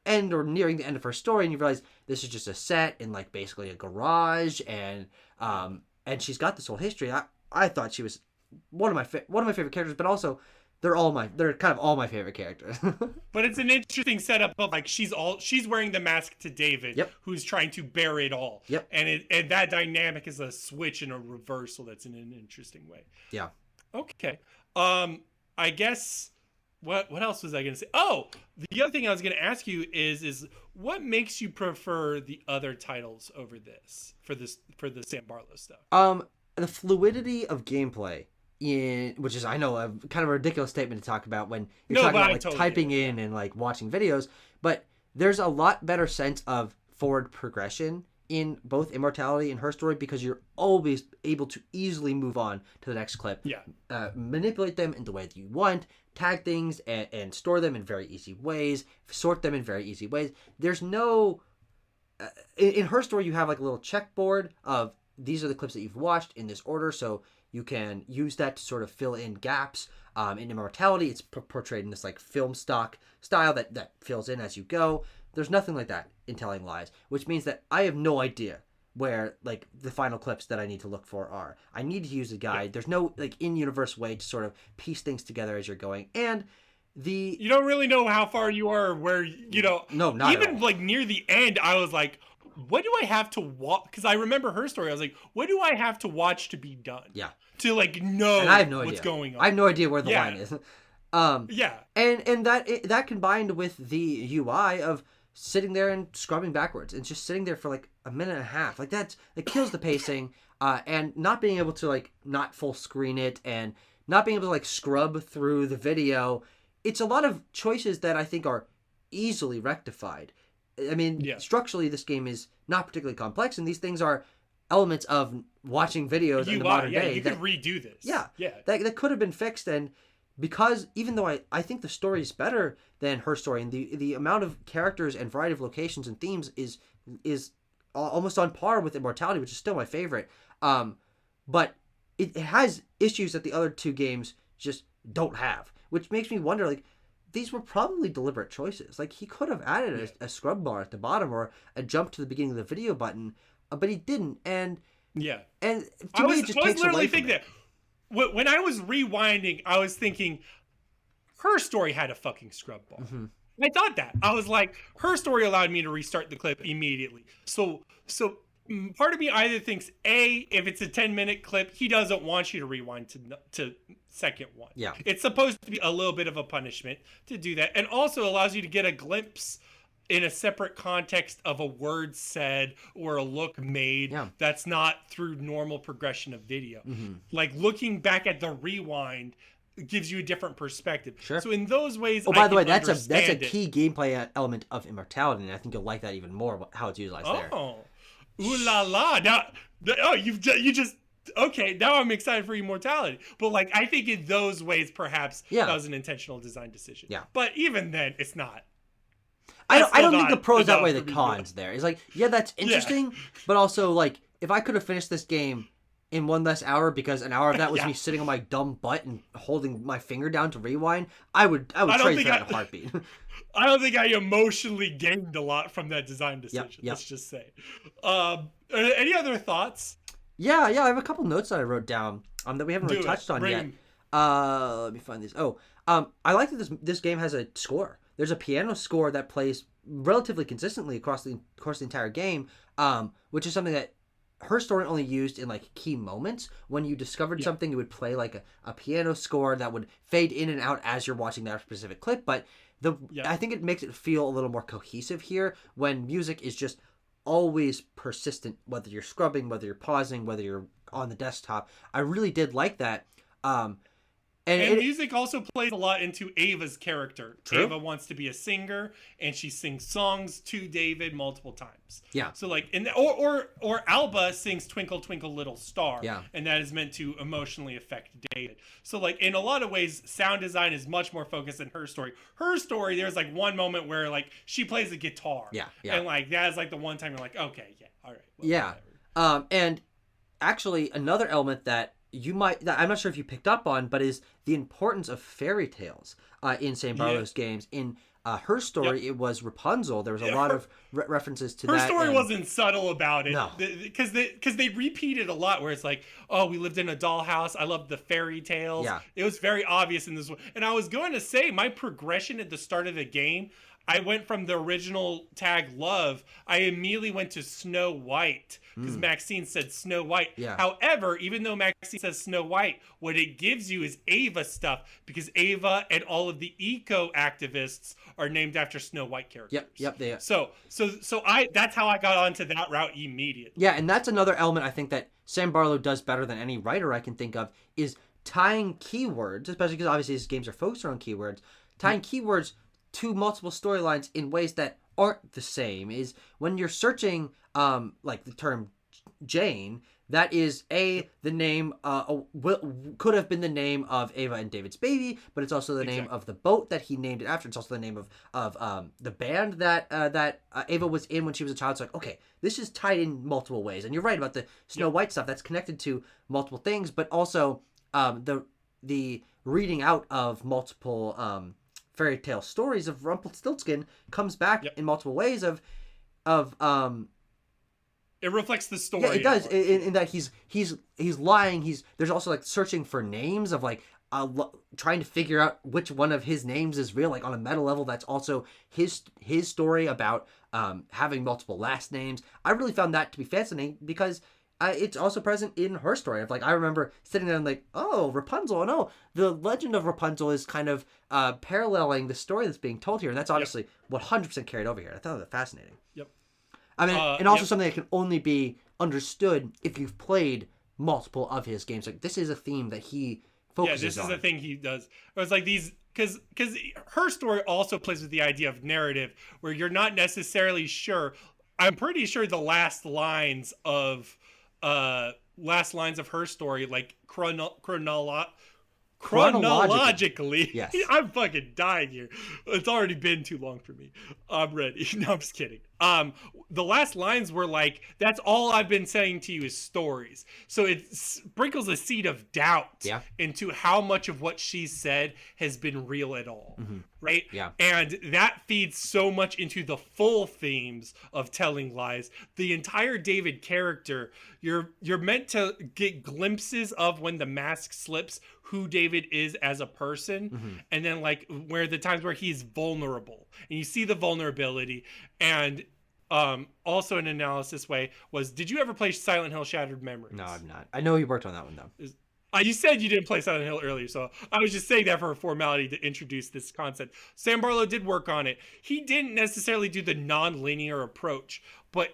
end or nearing the end of her story and you realize this is just a set in like basically a garage, and she's got this whole history. I thought she was one of my favorite characters, but also they're kind of all my favorite characters. But it's an interesting setup of like she's wearing the mask to David, Yep. who's trying to bear it all. Yep. And that dynamic is a switch and a reversal that's in an interesting way. Yeah. Okay. I guess what else was I going to say? Oh, the other thing I was going to ask you is what makes you prefer the other titles over this for the Sam Barlow stuff? The fluidity of gameplay, which is, I know, a kind of a ridiculous statement to talk about when you're talking about like totally typing in and like watching videos, but there's a lot better sense of forward progression in both Immortality and Her Story because you're always able to easily move on to the next clip. Yeah. Manipulate them in the way that you want, tag things and store them in very easy ways, sort them in very easy ways. There's no... in Her Story, you have like a little checkboard of these are the clips that you've watched in this order, so you can use that to sort of fill in gaps. In Immortality, it's portrayed in this like film stock style that fills in as you go. There's nothing like that in Telling Lies, which means that I have no idea where like the final clips that I need to look for are. I need to use a guide. Yeah. There's no like in-universe way to sort of piece things together as you're going. And you don't really know how far you are, where no, not even at all. Like near the end, I was like, what do I have to watch? Because I remember Her Story. I was like, what do I have to watch to be done? Yeah. To like know and I have no what's idea. going on. I have no idea where the line is. Yeah. And that combined with the UI of sitting there and scrubbing backwards and just sitting there for like a minute and a half, like that kills the pacing. And not being able to like not full screen it and not being able to like scrub through the video. It's a lot of choices that I think are easily rectified. I mean, structurally, this game is not particularly complex, and these things are elements of watching videos in the modern day. You could redo this. Yeah. Yeah. That could have been fixed, and because even though I think the story is better than Her Story, and the amount of characters and variety of locations and themes is almost on par with Immortality, which is still my favorite. But it has issues that the other two games just don't have, which makes me wonder, like, these were probably deliberate choices. Like, he could have added a scrub bar at the bottom or a jump to the beginning of the video button, but he didn't. And to me, it just takes away from it. When I was rewinding, I was thinking, Her Story had a fucking scrub bar. Mm-hmm. I thought that. I was like, Her Story allowed me to restart the clip immediately. So part of me either thinks, A, if it's a 10-minute clip, he doesn't want you to rewind to second one. Yeah. It's supposed to be a little bit of a punishment to do that. And also allows you to get a glimpse in a separate context of a word said or a look made that's not through normal progression of video. Mm-hmm. Like looking back at the rewind gives you a different perspective. Sure. So in those ways, by the way, that's a key gameplay element of Immortality, and I think you'll like that even more, how it's utilized there. Oh, ooh la la! Now, you just okay. Now I'm excited for Immortality, but like I think in those ways, perhaps that was an intentional design decision. Yeah. But even then, it's not. I don't think the pros outweigh the cons there. It's like, that's interesting, but also like if I could have finished this game in one less hour because an hour of that was me sitting on my dumb butt and holding my finger down to rewind, I would trade for that in a heartbeat. I don't think I emotionally gained a lot from that design decision. Yep. Let's just say. Any other thoughts? Yeah, I have a couple notes that I wrote down that we haven't really touched on yet. Let me find these. I like that this game has a score. There's a piano score that plays relatively consistently across the entire game, which is something that Her Story only used in like key moments. When you discovered something, it would play like a piano score that would fade in and out as you're watching that specific clip. But I think it makes it feel a little more cohesive here when music is just always persistent, whether you're scrubbing, whether you're pausing, whether you're on the desktop. I really did like that. And music also plays a lot into Ava's character. True. Ava wants to be a singer, and she sings songs to David multiple times. Yeah. So like, or Alba sings "Twinkle Twinkle Little Star," Yeah. and that is meant to emotionally affect David. So like, in a lot of ways, sound design is much more focused in her story. Her story, there's like one moment where like she plays the guitar. Yeah. And like that is like the one time you're like, okay, yeah, all right. Well, yeah. whatever. And actually, another element that that I'm not sure if you picked up on, but is the importance of fairy tales in Sam Barlow's games. In her story, it was Rapunzel. There was a lot of references to her that. Her story wasn't subtle about it. No. Because they repeated a lot where it's like, oh, we lived in a dollhouse. I loved the fairy tales. Yeah. It was very obvious in this one. And I was going to say, my progression at the start of the game, I went from the original tag love. I immediately went to Snow White because Maxine said Snow White. Yeah. However, even though Maxine says Snow White, what it gives you is Ava stuff because Ava and all of the eco activists are named after Snow White characters. Yep, they are. So that's how I got onto that route immediately. Yeah, and that's another element I think that Sam Barlow does better than any writer I can think of is tying keywords, especially because obviously his games are focused around keywords, tying keywords to multiple storylines in ways that aren't the same. Is when you're searching like the term Jane, that is the name could have been the name of Ava and David's baby, but it's also the name of the boat that he named it after. It's also the name of the band that Ava was in when she was a child. It's like, okay, this is tied in multiple ways. And you're right about the Snow White stuff. That's connected to multiple things, but also the reading out of multiple fairy tale stories of Rumpelstiltskin comes back in multiple ways of it reflects the story. Yeah, it does. In that he's lying. There's also like searching for names of like trying to figure out which one of his names is real. Like on a meta level, that's also his story about having multiple last names. I really found that to be fascinating because it's also present in her story. Of like, I remember sitting there and like, oh, Rapunzel. No, the legend of Rapunzel is kind of paralleling the story that's being told here, and that's obviously 100% carried over here. I thought that fascinating. Yep. I mean, and also something that can only be understood if you've played multiple of his games. Like, this is a theme that he focuses on. Yeah, this is a thing he does. It was like these, because her story also plays with the idea of narrative, where you're not necessarily sure. I'm pretty sure the last lines of her story, like chronologically. Yes. I'm fucking dying here. It's already been too long for me. I'm ready. No, I'm just kidding. The last lines were like, that's all I've been saying to you is stories. So it sprinkles a seed of doubt into how much of what she said has been real at all. Right? Yeah. And that feeds so much into the full themes of telling lies. The entire David character, you're meant to get glimpses of when the mask slips, who David is as a person, and then like where the times where he's vulnerable and you see the vulnerability. And also an analysis way was, did you ever play Silent Hill Shattered Memories? No, I'm not. I know you worked on that one though. You said you didn't play Silent Hill earlier, so I was just saying that for a formality to introduce this concept. Sam Barlow did work on it. He didn't necessarily do the non-linear approach, but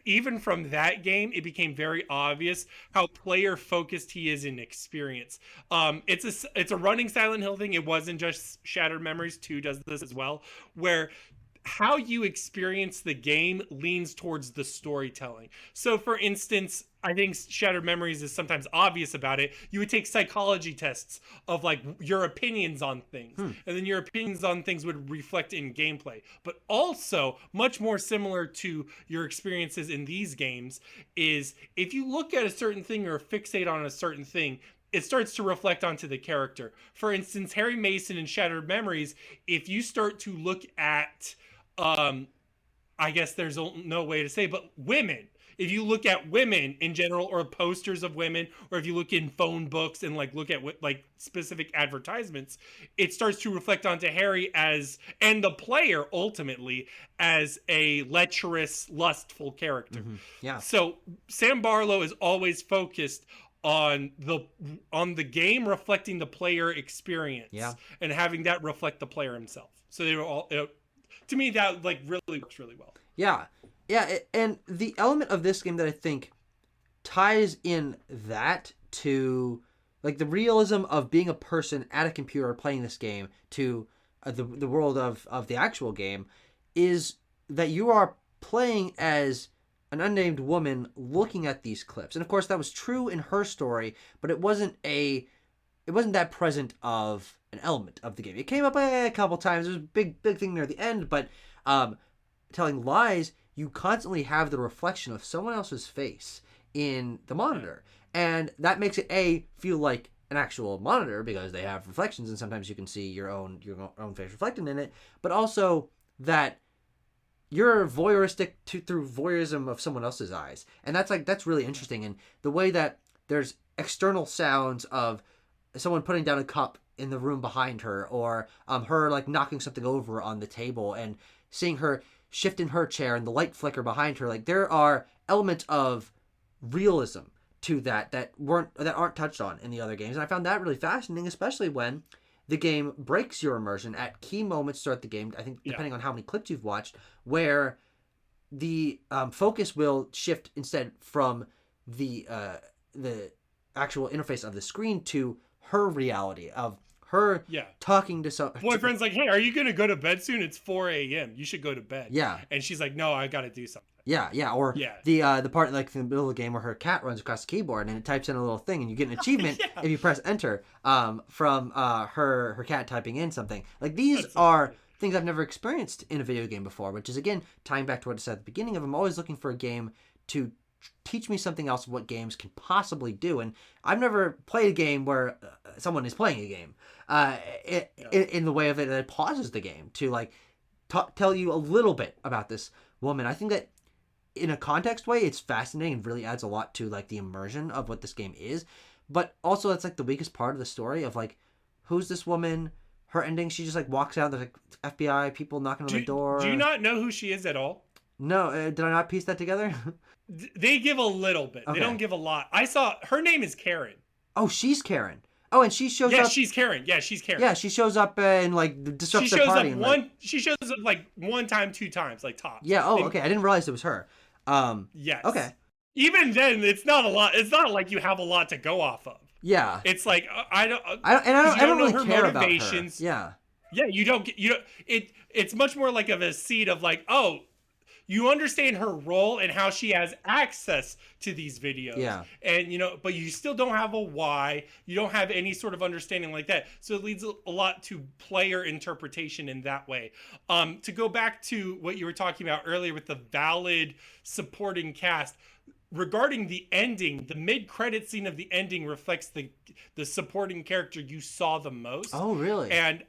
even from that game, it became very obvious how player-focused he is in experience. It's a running Silent Hill thing. It wasn't just Shattered Memories. 2 does this as well, where how you experience the game leans towards the storytelling. So, for instance, I think Shattered Memories is sometimes obvious about it. You would take psychology tests of like your opinions on things, and then your opinions on things would reflect in gameplay. But also, much more similar to your experiences in these games is if you look at a certain thing or fixate on a certain thing, it starts to reflect onto the character. For instance, Harry Mason in Shattered Memories, if you start to look at, I guess there's no way to say, but women. If you look at women in general, or posters of women, or if you look in phone books and like look at like specific advertisements, it starts to reflect onto Harry and the player ultimately as a lecherous, lustful character. Yeah. So Sam Barlow is always focused on the game reflecting the player experience, and having that reflect the player himself. So they were all, to me, that like really works really well. Yeah. And the element of this game that I think ties in that to like the realism of being a person at a computer playing this game to the world of the actual game is that you are playing as an unnamed woman looking at these clips. And of course that was true in her story, but it wasn't that present of an element of the game. It came up a couple times. It was a big thing near the end, but telling lies, you constantly have the reflection of someone else's face in the monitor. And that makes it feel like an actual monitor because they have reflections and sometimes you can see your own face reflected in it, but also that you're voyeuristic through voyeurism of someone else's eyes. And that's really interesting. And the way that there's external sounds of someone putting down a cup in the room behind her, or her like knocking something over on the table, and seeing her shift in her chair and the light flicker behind her. Like there are elements of realism to that aren't touched on in the other games. And I found that really fascinating, especially when the game breaks your immersion at key moments throughout the game. I think depending on how many clips you've watched, where the focus will shift instead from the actual interface of the screen to her reality of her talking to some boyfriend's like, hey, are you gonna go to bed soon? It's 4 a.m. You should go to bed. And she's like, no, I gotta do something. Or the part like in the middle of the game where her cat runs across the keyboard and it types in a little thing and you get an achievement if you press enter from her cat typing in something. Like these are things I've never experienced in a video game before, which is again tying back to what I said at the beginning of I'm always looking for a game to teach me something else of what games can possibly do. And I've never played a game where someone is playing a game in the way of it that it pauses the game to like tell you a little bit about this woman. I think that in a context way, it's fascinating and really adds a lot to like the immersion of what this game is. But also that's like the weakest part of the story of like, who's this woman? Her ending, she just like walks out. There's like FBI people knocking on the door. Do you not know who she is at all? No, did I not piece that together? They give a little bit. Okay. They don't give a lot. I saw her name is Karen. Oh, she's Karen. Oh, and she shows up. Yeah, she's Karen. Yeah, she's Karen. Yeah, she shows up and like disrupts the party. She shows up like one time, two times, like tops. Yeah. Oh, okay. I didn't realize it was her. Yes. Okay. Even then, it's not a lot. It's not like you have a lot to go off of. Yeah. It's like I don't really know her care motivations. About her. Yeah. Yeah. It's much more like of a seed of like, oh, you understand her role and how she has access to these videos. Yeah. And, but you still don't have a why. You don't have any sort of understanding like that. So it leads a lot to player interpretation in that way. To go back to what you were talking about earlier with the valid supporting cast, regarding the ending, the mid-credit scene of the ending reflects the supporting character you saw the most. Oh, really? And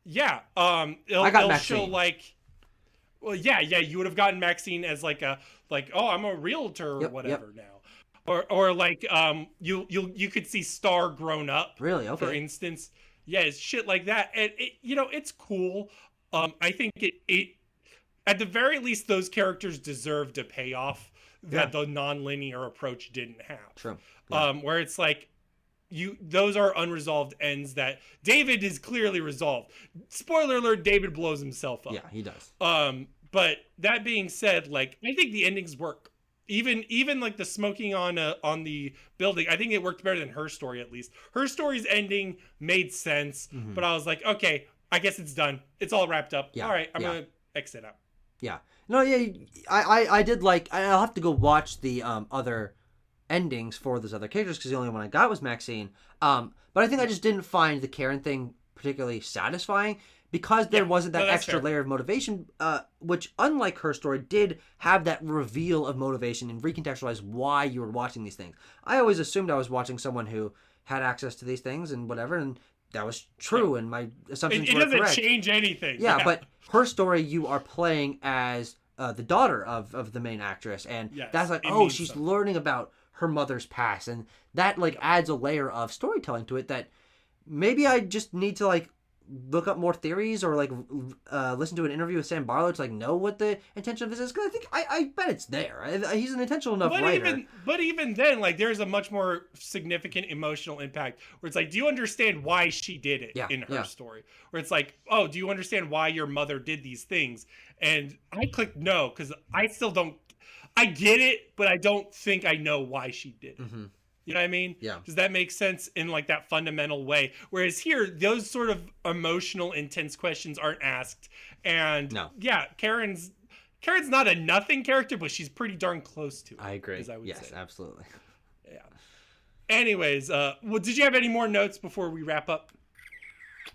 it'll show like... Well, yeah, you would have gotten Maxine as like oh, I'm a realtor or whatever now, or like you could see Star grown up. Really? Okay. For instance, it's shit like that, and it's cool. I think it at the very least those characters deserved a payoff that the non-linear approach didn't have. True. Where it's like. Those are unresolved ends that David is clearly resolved. Spoiler alert, David blows himself up. Yeah, he does. But that being said, like I think the endings work. Even like the smoking on the building, I think it worked better than her story at least. Her story's ending made sense, but I was like, okay, I guess it's done. It's all wrapped up. Yeah, all right, I'm gonna exit out. Yeah. No, yeah, I did like I'll have to go watch the other endings for those other characters because the only one I got was Maxine. But I think I just didn't find the Karen thing particularly satisfying because there wasn't that extra layer of motivation, which unlike her story did have that reveal of motivation and recontextualize why you were watching these things. I always assumed I was watching someone who had access to these things and whatever, and that was true, and my assumptions were correct. It doesn't change anything. Yeah, but her story, you are playing as the daughter of the main actress, and that's like, she's learning about her mother's past, and that like adds a layer of storytelling to it that maybe I just need to like look up more theories or like listen to an interview with Sam Barlow to like know what the intention of this is, because I think I bet it's there. He's an intentional enough writer. But even then, like there's a much more significant emotional impact where it's like, do you understand why she did it in her story? Where it's like, oh, do you understand why your mother did these things? And I clicked no because I still don't. I get it, but I don't think I know why she did it. Mm-hmm. You know what I mean? Yeah. Does that make sense in like that fundamental way? Whereas here, those sort of emotional, intense questions aren't asked. And yeah, Karen's not a nothing character, but she's pretty darn close to it. I agree. As I would yes, say. Absolutely. Yeah. Anyways, well, did you have any more notes before we wrap up?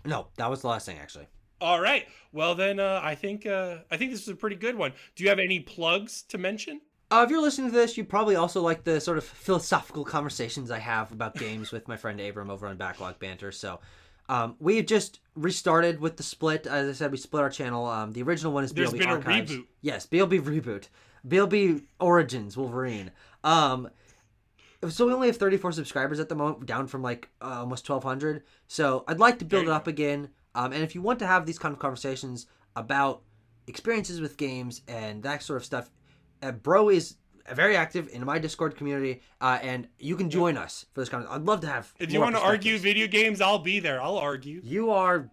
No, that was the last thing actually. All right. Well, then I think this was a pretty good one. Do you have any plugs to mention? If you're listening to this, you probably also like the sort of philosophical conversations I have about games with my friend Abram over on Backlog Banter. So we just restarted with the split. As I said, we split our channel. The original one is There's BLB been Archives. a reboot. Yes, BLB Reboot. BLB Origins Wolverine. So we only have 34 subscribers at the moment, down from like almost 1,200. So I'd like to build it up again. And if you want to have these kind of conversations about experiences with games and that sort of stuff, Bro is very active in my Discord community, and you can join us for this kind of. I'd love to have. If you want to argue video games, I'll be there. I'll argue. You are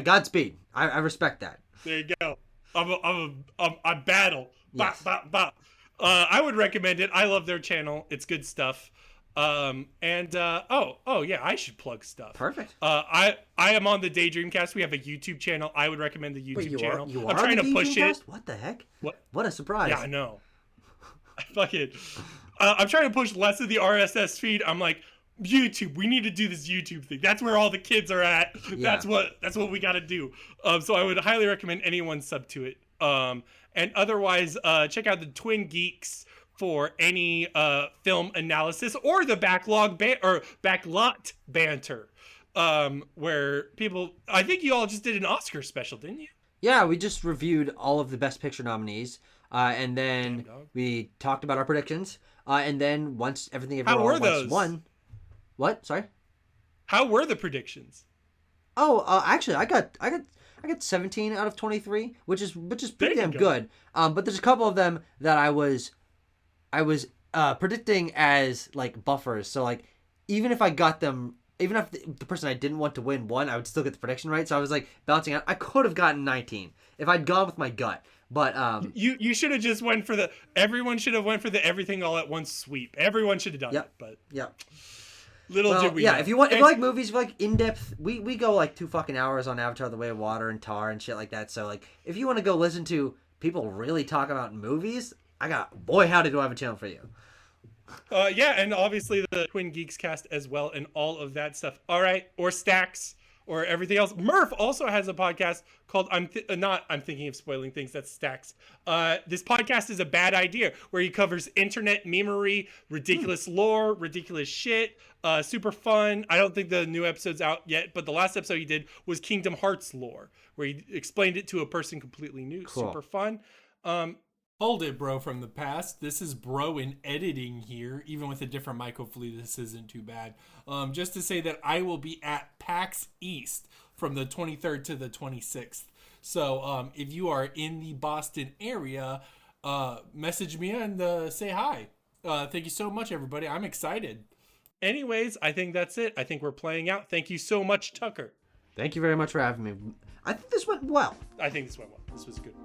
Godspeed. I respect that. There you go. I battle. Yes. I would recommend it. I love their channel. It's good stuff. Oh yeah, I should plug stuff. Perfect. I am on the Daydreamcast. We have a YouTube channel. I would recommend the YouTube channel. You are I'm trying to push it. What the heck? What a surprise. Yeah, I know. I'm trying to push less of the RSS feed. I'm like, YouTube, we need to do this YouTube thing. That's where all the kids are at. Yeah. That's what we got to do. So I would highly recommend anyone sub to it. And otherwise, check out the Twin Geeks for any film analysis or the Backlog Banter, where people. I think you all just did an Oscar special, didn't you? Yeah, we just reviewed all of the Best Picture nominees, and then we talked about our predictions. And then once everything everyone won. What? Sorry. How were the predictions? Oh, actually, I got 17 out of 23, which is pretty damn good. But there's a couple of them that I was predicting as like buffers. So like, even if I got them, even if the person I didn't want to win won, I would still get the prediction right. So I was like balancing out. I could have gotten 19 if I'd gone with my gut. But you should have just went for the. Everyone should have went for the everything all at once sweep. Everyone should have done it. But little did we know. If you like movies, if you like in depth, we go like 2 fucking hours on Avatar: The Way of Water and Tar and shit like that. So like, if you want to go listen to people really talk about movies, howdy do I have a channel for you. And obviously the Twin Geeks cast as well and all of that stuff. All right, or Stacks or everything else. Murph also has a podcast called I'm thinking of spoiling things. That's Stacks. This podcast is a bad idea where he covers internet memery, ridiculous lore, ridiculous shit. Super fun. I don't think the new episode's out yet, but the last episode he did was Kingdom Hearts lore, where he explained it to a person completely new. Cool. Super fun. Hold it, bro, from the past. This is bro in editing here. Even with a different microphone, this isn't too bad. Just to say that I will be at PAX East from the 23rd to the 26th. So if you are in the Boston area, message me and say hi. Thank you so much, everybody. I'm excited. Anyways, I think that's it. I think we're playing out. Thank you so much, Tucker. Thank you very much for having me. I think this went well. I think this went well. This was good.